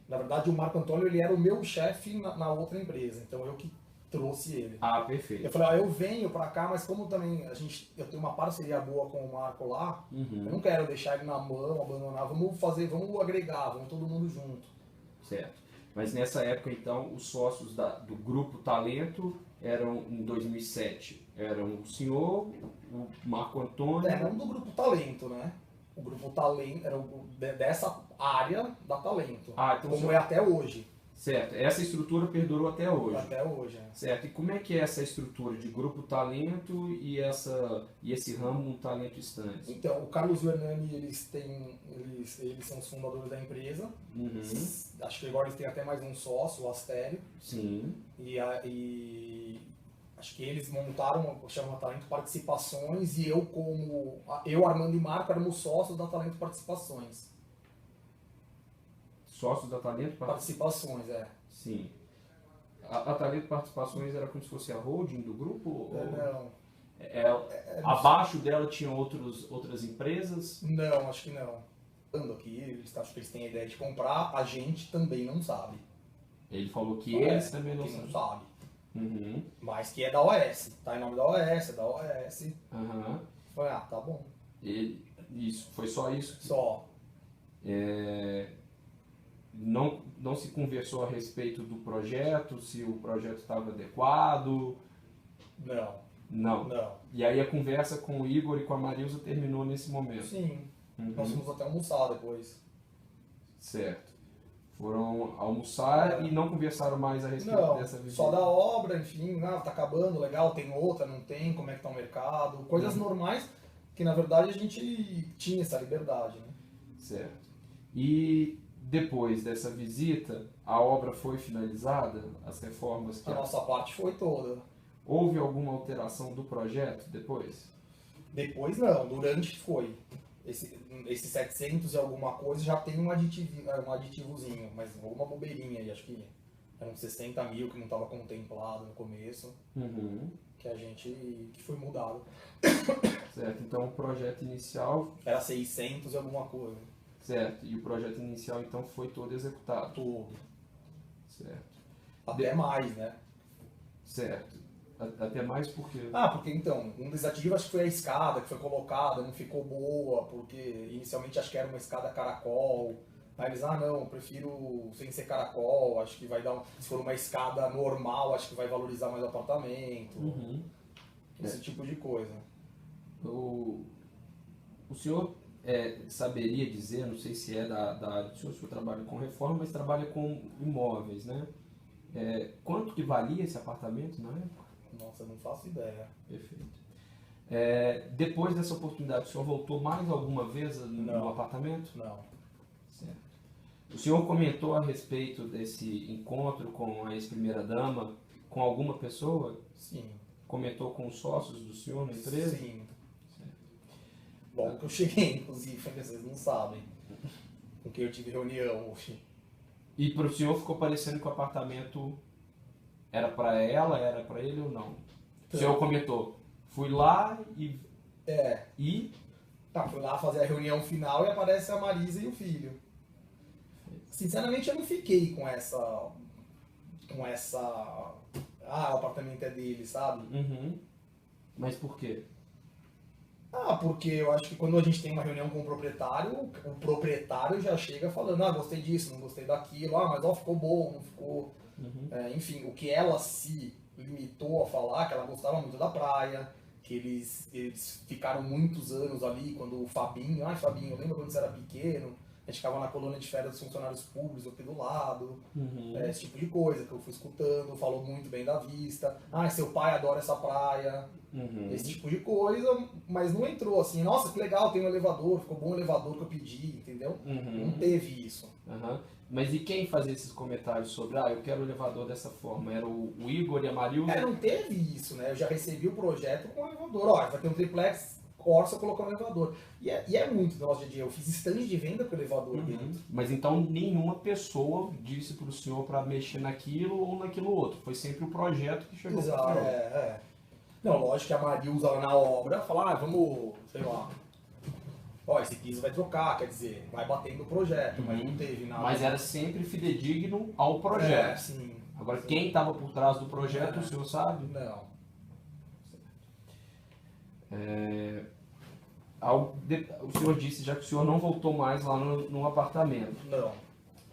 Na verdade, o Marco Antônio ele era o meu chefe na outra empresa, então eu que trouxe ele. Ah, perfeito. Eu falei, eu venho pra cá, mas como também eu tenho uma parceria boa com o Marco lá, Uhum. eu não quero deixar ele na mão, abandonar, vamos agregar, vamos todo mundo junto. Certo. Mas nessa época, então, os sócios do Grupo Talento eram, em 2007, eram o senhor, o Marco Antônio... Não do Grupo Talento, né? O Grupo Talento era dessa área da Talento, Ah, então como é até hoje. Certo. Essa estrutura perdurou até hoje. Até hoje, né? Certo. E como é que é essa estrutura de Grupo Talento e esse ramo Talento Stands? Então, o Carlos e o Hernani, eles são os fundadores da empresa. Uhum. Acho que agora eles têm até mais um sócio, o Astério. Sim. E acho que eles montaram, chama Talento Participações, e eu, Armando e Marco, éramos sócios da Talento Participações. Sócios da Talento? Participações, Sim. A Talento Participações era como se fosse a holding do grupo? Não. Abaixo dela tinham outras empresas? Não, acho que não. Aqui, acho que eles têm a ideia de comprar, a gente também não sabe. Ele falou que eles também não não sabem. sabe. Uhum. Mas que é da OS, tá em nome da OS, é da OS. Uhum. Foi, tá bom. Isso, foi só isso? Só. Não se conversou a respeito do projeto, se o projeto estava adequado? Não. E aí a conversa com o Igor e com a Marilza terminou nesse momento? Sim. Uhum. Nós fomos até almoçar depois. Certo. Foram almoçar e não conversaram mais a respeito dessa visita? Só da obra, enfim, tá acabando, legal, tem outra, não tem, como é que tá o mercado, coisas normais que na verdade a gente tinha essa liberdade, né? Certo. E depois dessa visita, a obra foi finalizada? As reformas? A nossa parte foi toda. Houve alguma alteração do projeto depois? Depois não, durante foi. Esse 700 e alguma coisa já tem um aditivozinho, mas alguma bobeirinha aí, acho que eram 60 mil que não estava contemplado no começo, que foi mudado. Certo, então o projeto inicial... Era 600 e alguma coisa. Certo, e o projeto inicial então foi todo executado? Todo. Certo. Até mais, né? Certo. Até mais porque... Porque então, um desativo acho que foi a escada que foi colocada, não ficou boa, porque inicialmente acho que era uma escada caracol. Aí eles, não, eu prefiro sem ser caracol, acho que vai dar se for uma escada normal, acho que vai valorizar mais o apartamento. Uhum. Esse tipo de coisa. O senhor saberia dizer, não sei se é da área do senhor, o senhor trabalha com reforma, mas trabalha com imóveis, né? Quanto que valia esse apartamento na época? Nossa, eu não faço ideia. Perfeito. Depois dessa oportunidade, o senhor voltou mais alguma vez no apartamento? Não. Certo. O senhor comentou a respeito desse encontro com a ex-primeira-dama com alguma pessoa? Sim. Comentou com os sócios do senhor na empresa? Sim. Bom, que eu cheguei, inclusive, vocês não sabem. Com quem eu tive reunião hoje. E para o senhor ficou parecendo que o apartamento era para ela, era para ele ou não? O senhor comentou, fui lá e... E? Tá, fui lá fazer a reunião final e aparece a Marisa e o filho. Sinceramente, eu não fiquei com essa... Ah, o apartamento é dele, sabe? Uhum. Mas por quê? Porque eu acho que quando a gente tem uma reunião com o proprietário já chega falando, gostei disso, não gostei daquilo, mas ficou bom, não ficou... Uhum. Enfim, o que ela se limitou a falar, que ela gostava muito da praia, que eles ficaram muitos anos ali, quando o Fabinho, Fabinho, lembra quando você era pequeno? A gente ficava na colônia de férias dos funcionários públicos aqui do lado, esse tipo de coisa que eu fui escutando, falou muito bem da vista, seu pai adora essa praia, esse tipo de coisa, mas não entrou assim, nossa, que legal, tem um elevador, ficou bom o elevador que eu pedi, entendeu? Não teve isso. Mas e quem fazia esses comentários sobre, eu quero o elevador dessa forma? Era o Igor e a Marilza? Não teve isso, né? Eu já recebi o projeto com o elevador, vai ter um triplex, Corsa colocou no elevador. E é muito do nosso dia a dia. Eu fiz stand de venda com o elevador dentro. Mas então nenhuma pessoa disse para o senhor para mexer naquilo ou naquilo outro. Foi sempre o projeto que chegou para o senhor. Não, lógico que a Marilza lá na obra fala, vamos, sei lá. Esse piso vai trocar, quer dizer, vai batendo o projeto, mas não teve nada. Mas era sempre fidedigno ao projeto. Sim. Agora, quem estava por trás do projeto, o senhor sabe? Não. O senhor disse já que o senhor não voltou mais lá no apartamento. Não.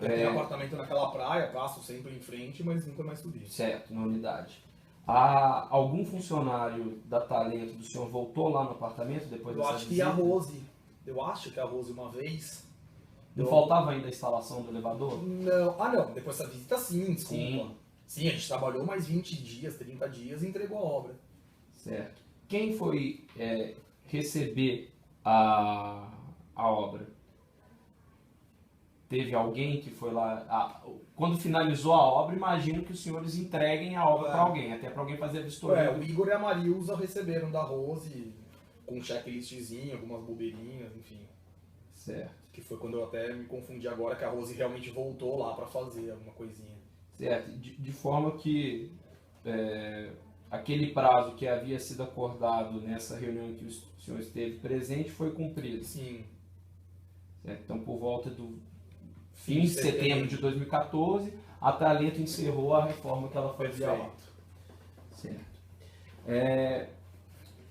Eu tenho apartamento naquela praia, passo sempre em frente, mas nunca mais subi. Certo, na unidade. Algum funcionário da Talento do senhor voltou lá no apartamento depois dessa visita? Eu acho que a Rose uma vez... Não faltava ainda a instalação do elevador? Não. Depois dessa visita sim, desculpa. Sim, a gente trabalhou mais 20 dias, 30 dias e entregou a obra. Certo. Quem foi receber a obra? Teve alguém que foi lá... Quando finalizou a obra, imagino que os senhores entreguem a obra para alguém, até para alguém fazer a vistoria. O Igor e a Marilza receberam da Rose com um checklistzinho, algumas bobeirinhas, enfim. Certo. Que foi quando eu até me confundi agora, que a Rose realmente voltou lá para fazer alguma coisinha. Certo. De forma que aquele prazo que havia sido acordado nessa reunião em que o senhor esteve presente foi cumprido. Sim. Certo. Então, por volta do fim de setembro de 2014, a Talento encerrou a reforma que ela fazia. Certo.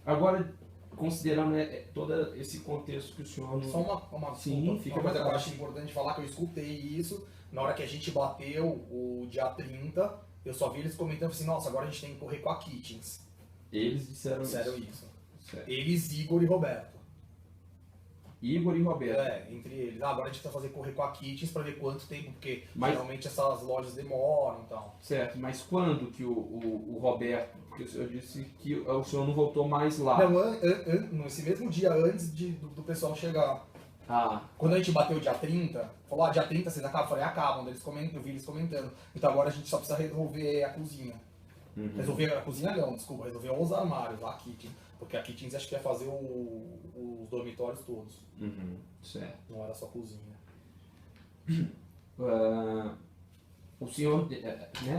Agora, considerando todo esse contexto que o senhor... Só uma Sim, fica coisa que eu acho importante falar, que eu escutei isso, na hora que a gente bateu o dia 30, eu só vi eles comentando assim, nossa, agora a gente tem que correr com a Kitchens. Eles disseram isso. Certo. Eles, Igor e Roberto. Igor e Roberto. Entre eles. Agora a gente vai correr com a Kitchens para ver quanto tempo, porque geralmente essas lojas demoram e tal. Certo, mas quando que o Roberto, porque o senhor disse que o senhor não voltou mais lá? Não, nesse mesmo dia antes do pessoal chegar. Quando a gente bateu o dia 30, falou, dia 30 vocês acabam? Eu falei, acabam, eu vi eles comentando. Então agora a gente só precisa resolver a cozinha. Resolver a cozinha não, desculpa, resolver os armários, a kitchen. Porque a Kitchens acho que ia fazer os dormitórios todos. Certo. Não era só cozinha. O senhor,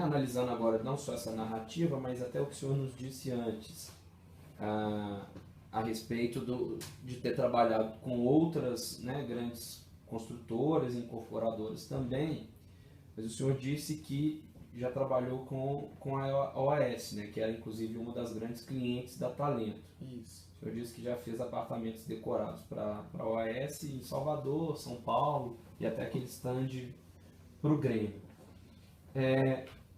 analisando agora não só essa narrativa, mas até o que o senhor nos disse antes, a respeito de ter trabalhado com outras grandes construtoras e incorporadoras também, mas o senhor disse que já trabalhou com a OAS, que era inclusive uma das grandes clientes da Talento. Isso. O senhor disse que já fez apartamentos decorados para a OAS em Salvador, São Paulo e até aquele stand para o Grêmio.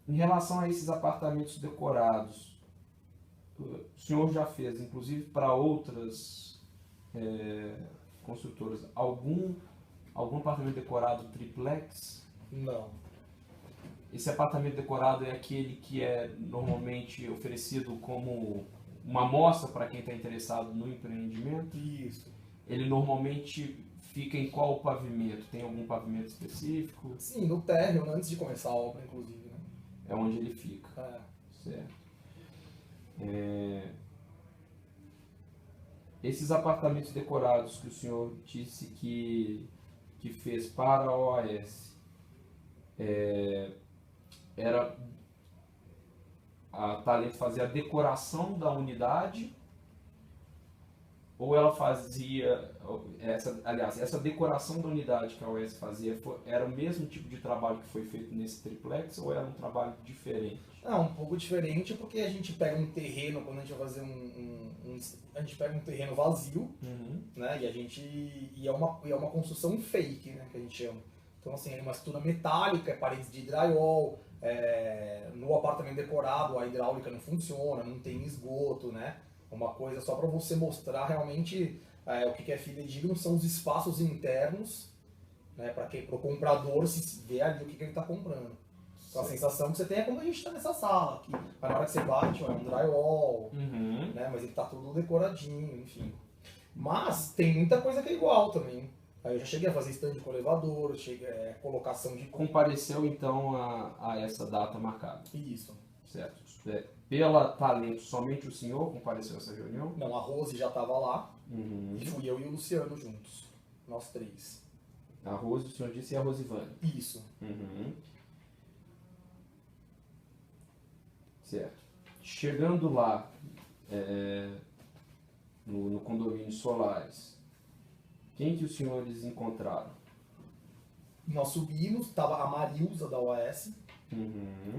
Em relação a esses apartamentos decorados, o senhor já fez inclusive para outras construtoras, algum apartamento decorado triplex? Não. Esse apartamento decorado é aquele que é normalmente oferecido como uma amostra para quem está interessado no empreendimento? Isso. Ele normalmente fica em qual pavimento? Tem algum pavimento específico? Sim, no térreo, antes de começar a obra, inclusive, né? É onde ele fica. É. Certo. Esses apartamentos decorados que o senhor disse que fez para a OAS, era a Talento fazia a decoração da unidade ou ela fazia essa decoração da unidade que a OAS fazia era o mesmo tipo de trabalho que foi feito nesse triplex ou era um trabalho diferente? Um pouco diferente porque a gente pega um terreno, quando a gente vai fazer a gente pega um terreno vazio, né, e é uma construção fake, né, que a gente chama. Então assim, é uma estrutura metálica, paredes de drywall, no apartamento decorado a hidráulica não funciona, não tem esgoto, né, uma coisa só para você mostrar realmente o que é fidedigno são os espaços internos, né, para o comprador se ver ali o que ele está comprando. Então a sensação que você tem é quando a gente está nessa sala, que na hora que você bate é um drywall, né, mas ele está tudo decoradinho, enfim. Mas tem muita coisa que é igual também. Aí eu já cheguei a fazer stand com elevador, colocação de... Compareceu então a essa data marcada? Isso. Certo. Pela Talento, somente o senhor compareceu a essa reunião? Não, a Rose já estava lá, e fui eu e o Luciano juntos, nós três. A Rose, o senhor disse, e a Rosivane? Isso. Certo. Chegando lá, no condomínio Solares, quem que os senhores encontraram? Nós subimos, estava a Marilza da OAS,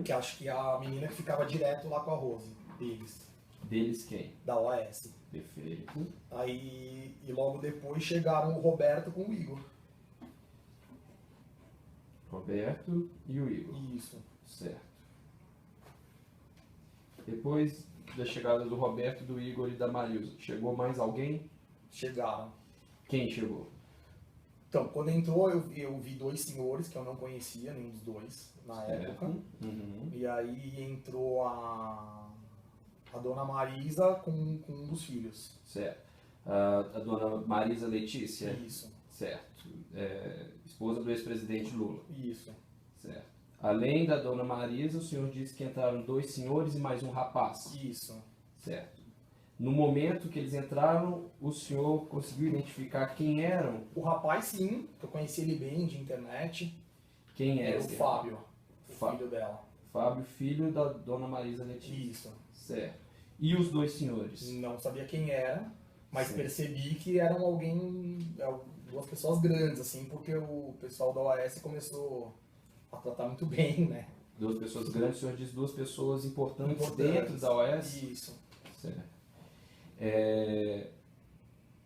que acho que é a menina que ficava direto lá com a Rose, deles. Deles quem? Da OAS. Perfeito. Aí, e logo depois chegaram o Roberto com o Igor. Roberto e o Igor. Isso. Certo. Depois da chegada do Roberto, do Igor e da Marilza, chegou mais alguém? Chegaram. Quem chegou? Então, quando entrou, eu vi dois senhores que eu não conhecia, nenhum dos dois, na época. E aí entrou a dona Marisa com um dos filhos. Certo. A dona Marisa Letícia? Isso. Certo. Esposa do ex-presidente Lula? Isso. Certo. Além da dona Marisa, o senhor disse que entraram dois senhores e mais um rapaz? Isso. Certo. No momento que eles entraram, o senhor conseguiu identificar quem eram? O rapaz, sim, que eu conheci ele bem de internet. Quem era o esse Fábio, rapaz? o filho dela. Fábio, filho da dona Marisa Letícia. Isso. Certo. E os dois senhores? Não sabia quem era, mas Sim. percebi que eram duas pessoas grandes, assim, porque o pessoal da OAS começou a tratar muito bem, né? Duas pessoas grandes, o senhor diz duas pessoas importantes Importantes. dentro da OAS? Isso. Certo.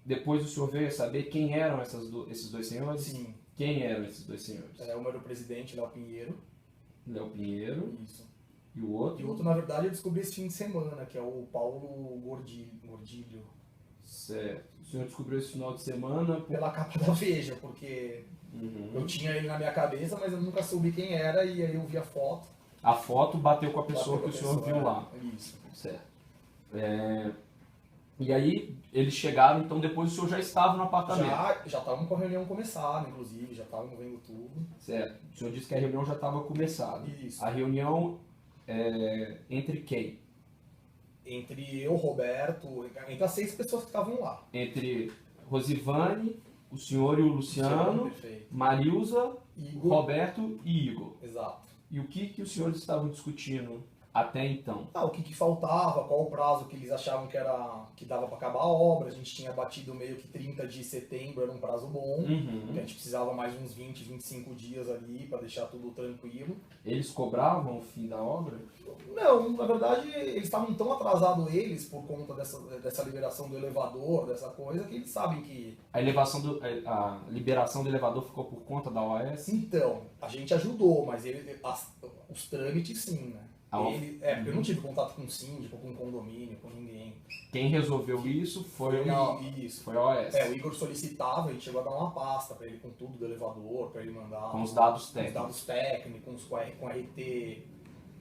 Depois o senhor veio saber quem eram esses dois senhores? Sim. Quem eram esses dois senhores? Um era o presidente, Léo Pinheiro. Léo Pinheiro. Isso. E o outro? E o outro, na verdade, eu descobri esse fim de semana, que é o Paulo Gordilho. Certo. O senhor descobriu esse final de semana Pela capa da Veja, porque eu tinha ele na minha cabeça, mas eu nunca soube quem era, e aí eu vi a foto. A foto bateu com a pessoa Bateu que o com a senhor pessoa, viu lá. Isso. Certo. E aí, eles chegaram, então depois o senhor já estava no apartamento? Já estavam com a reunião começada, inclusive, já estavam vendo tudo. Certo. O senhor disse que a reunião já estava começada. Isso. A reunião entre quem? Entre eu, Roberto, entre as 6 pessoas que estavam lá. Entre Rosivane, o senhor e o Luciano, Perfeito. Marilza, Igor. Roberto e Igor. Exato. E o que os senhores estavam discutindo até então? O que faltava, qual o prazo que eles achavam que dava para acabar a obra. A gente tinha batido meio que 30 de setembro, era um prazo bom. A gente precisava mais uns 20, 25 dias ali para deixar tudo tranquilo. Eles cobravam o fim da obra? Não, na verdade eles estavam tão atrasados por conta dessa liberação do elevador, dessa coisa, que eles sabem que... A liberação do elevador ficou por conta da OAS? Então, a gente ajudou, mas os trâmites sim, né? Porque eu não tive contato com o síndico, com o condomínio, com ninguém. Quem resolveu isso foi Isso. foi a OAS. O Igor solicitava, ele chegou a dar uma pasta para ele com tudo do elevador, para ele mandar. Com os dados com os técnicos. dados técnicos, com RT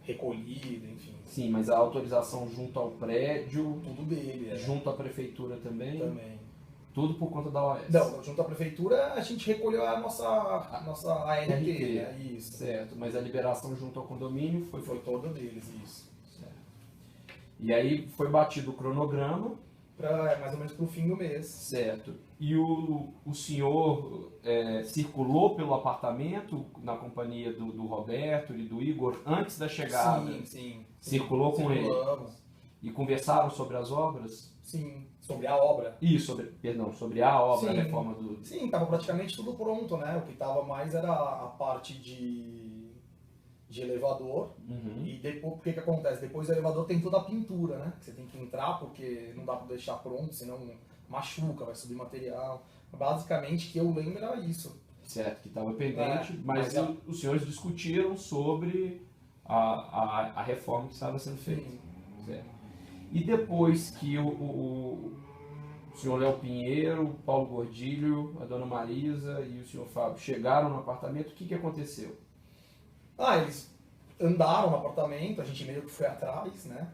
recolhido, enfim. Sim, mas a autorização junto ao prédio, Tudo dele. junto à prefeitura também, Também. tudo por conta da OAS. Não, junto à prefeitura a gente recolheu a nossa ART, RT. né? Isso. Certo, mas a liberação junto ao condomínio Foi toda deles, isso. certo. E aí foi batido o cronograma, Mais ou menos pro fim do mês. certo. E o senhor circulou pelo apartamento na companhia do Roberto e do Igor antes da chegada? Sim. Circulou com ele? Circulamos. E conversaram sobre as obras? Sim, sobre a obra. Sobre a obra, Sim. a reforma do... Sim, estava praticamente tudo pronto, né? O que estava mais era a parte de elevador. Uhum. E depois, o que acontece? Depois do elevador tem toda a pintura, né? Que você tem que entrar porque não dá para deixar pronto, senão machuca, vai subir material. Basicamente, que eu lembro era isso. Certo, que estava pendente, mas mas os senhores discutiram sobre a reforma que estava sendo feita. Sim. Certo. E depois que o senhor Léo Pinheiro, o Paulo Gordilho, a dona Marisa e o senhor Fábio chegaram no apartamento, o que aconteceu? Eles andaram no apartamento, a gente meio que foi atrás, né?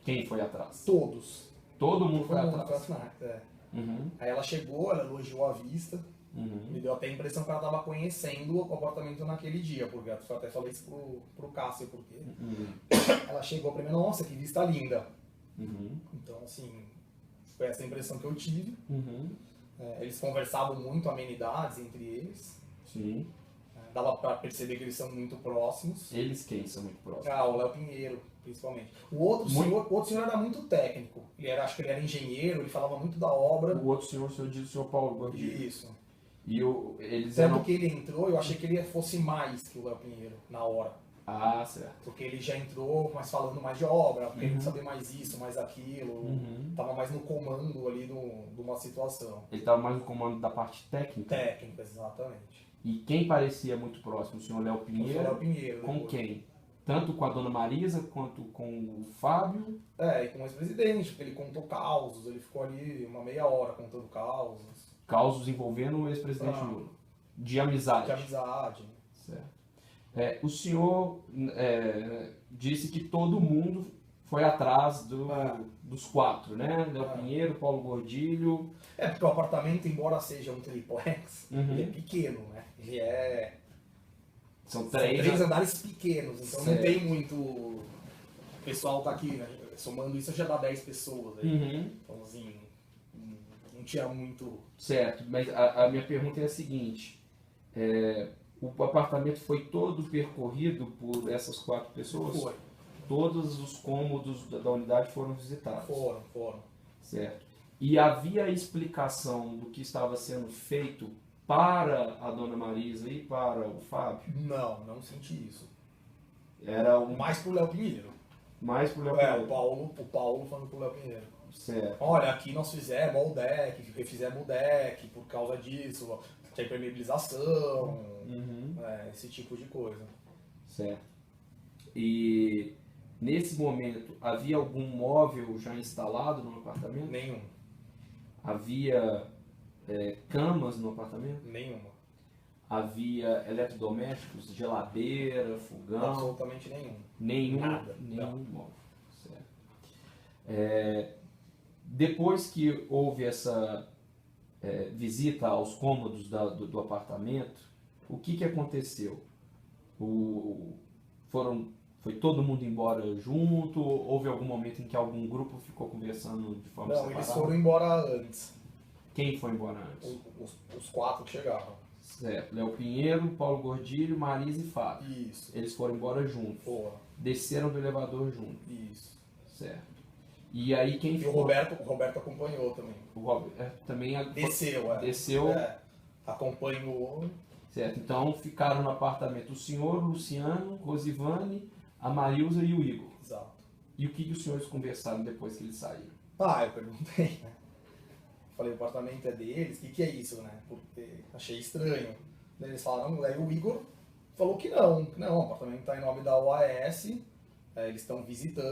Quem foi atrás? Todos. Todo mundo foi Todo mundo atrás. foi atrás, é. Uhum, Aí ela chegou, ela elogiou a vista, uhum, me deu até a impressão que ela estava conhecendo o apartamento naquele dia, porque eu até falei isso pro Cássio, porque uhum, ela chegou primeiro, nossa, que vista linda. uhum, Então, assim, foi essa a impressão que eu tive. uhum. Eles conversavam muito, amenidades entre eles. Sim. Dava pra perceber que eles são muito próximos. Eles quem são muito próximos? O Léo Pinheiro, principalmente. O outro senhor era muito técnico. Acho que ele era engenheiro, ele falava muito da obra. O outro senhor, o senhor diz o senhor Paulo Gordilho. Isso. E eles Tanto eram... que ele entrou, eu achei que ele fosse mais que o Léo Pinheiro, na hora. Ah, certo. Porque ele já entrou mais falando mais de obra, querendo Uhum. saber mais isso, mais aquilo. Uhum. Tava mais no comando ali de uma situação. Ele estava mais no comando da parte técnica. Técnica, exatamente. E quem parecia muito próximo? O senhor Léo O Pinheiro? Léo Pinheiro. Com depois. quem? Tanto com a dona Marisa quanto com o Fábio? E com o ex-presidente, porque ele contou causos, ele ficou ali uma meia hora contando causos. Causos envolvendo o ex-presidente Lula. De amizade. De amizade. Certo. O senhor disse que todo mundo foi atrás dos quatro, né? Léo Pinheiro, Paulo Gordilho. Porque o apartamento, embora seja um triplex, Uhum. ele é pequeno, né? Ele é... São São três. três andares pequenos, então Certo. não tem muito... O pessoal tá aqui, né? Somando isso já dá 10 pessoas. Aí. Uhum. Então, assim, não tinha muito... Certo, mas a minha pergunta é a seguinte: o apartamento foi todo percorrido por essas quatro pessoas? Foi. Todos os cômodos da unidade foram visitados? Foram. Certo. E havia explicação do que estava sendo feito para a dona Marisa e para o Fábio? Não senti isso. Era Mais pro Léo Pinheiro. mais para o Léo O Pinheiro. Paulo falando pro Léo Pinheiro. Certo. Olha, aqui nós fizemos o deck, refizemos o deck por causa disso, tinha impermeabilização, Uhum. esse tipo de coisa. Certo. E nesse momento, havia algum móvel já instalado no apartamento? Nenhum. Havia camas no apartamento? Nenhuma. Havia eletrodomésticos, geladeira, fogão? Absolutamente nenhum. Nenhum Nada. móvel. Certo. Depois que houve essa visita aos cômodos do apartamento, o que aconteceu? Foi todo mundo embora junto? Houve algum momento em que algum grupo ficou conversando de forma Não, separada? eles foram embora antes. Quem foi embora antes? Os quatro que chegaram. Certo. Léo Pinheiro, Paulo Gordilho, Marisa e Fábio. Isso. Eles foram embora juntos. Foram. Desceram do elevador juntos. Isso. Certo. E aí quem E o Roberto acompanhou também. O Roberto também Desceu, desceu. Acompanhou. Certo. Então ficaram no apartamento o senhor, o Luciano, Rosivane, a Marilza e o Igor. Exato. E o que os senhores conversaram depois que eles saíram? Eu perguntei, né? Falei, o apartamento é deles, o que é isso, né? Porque achei estranho. Daí eles falaram, aí o Igor falou que não, o apartamento tá em nome da OAS eles estão visitando.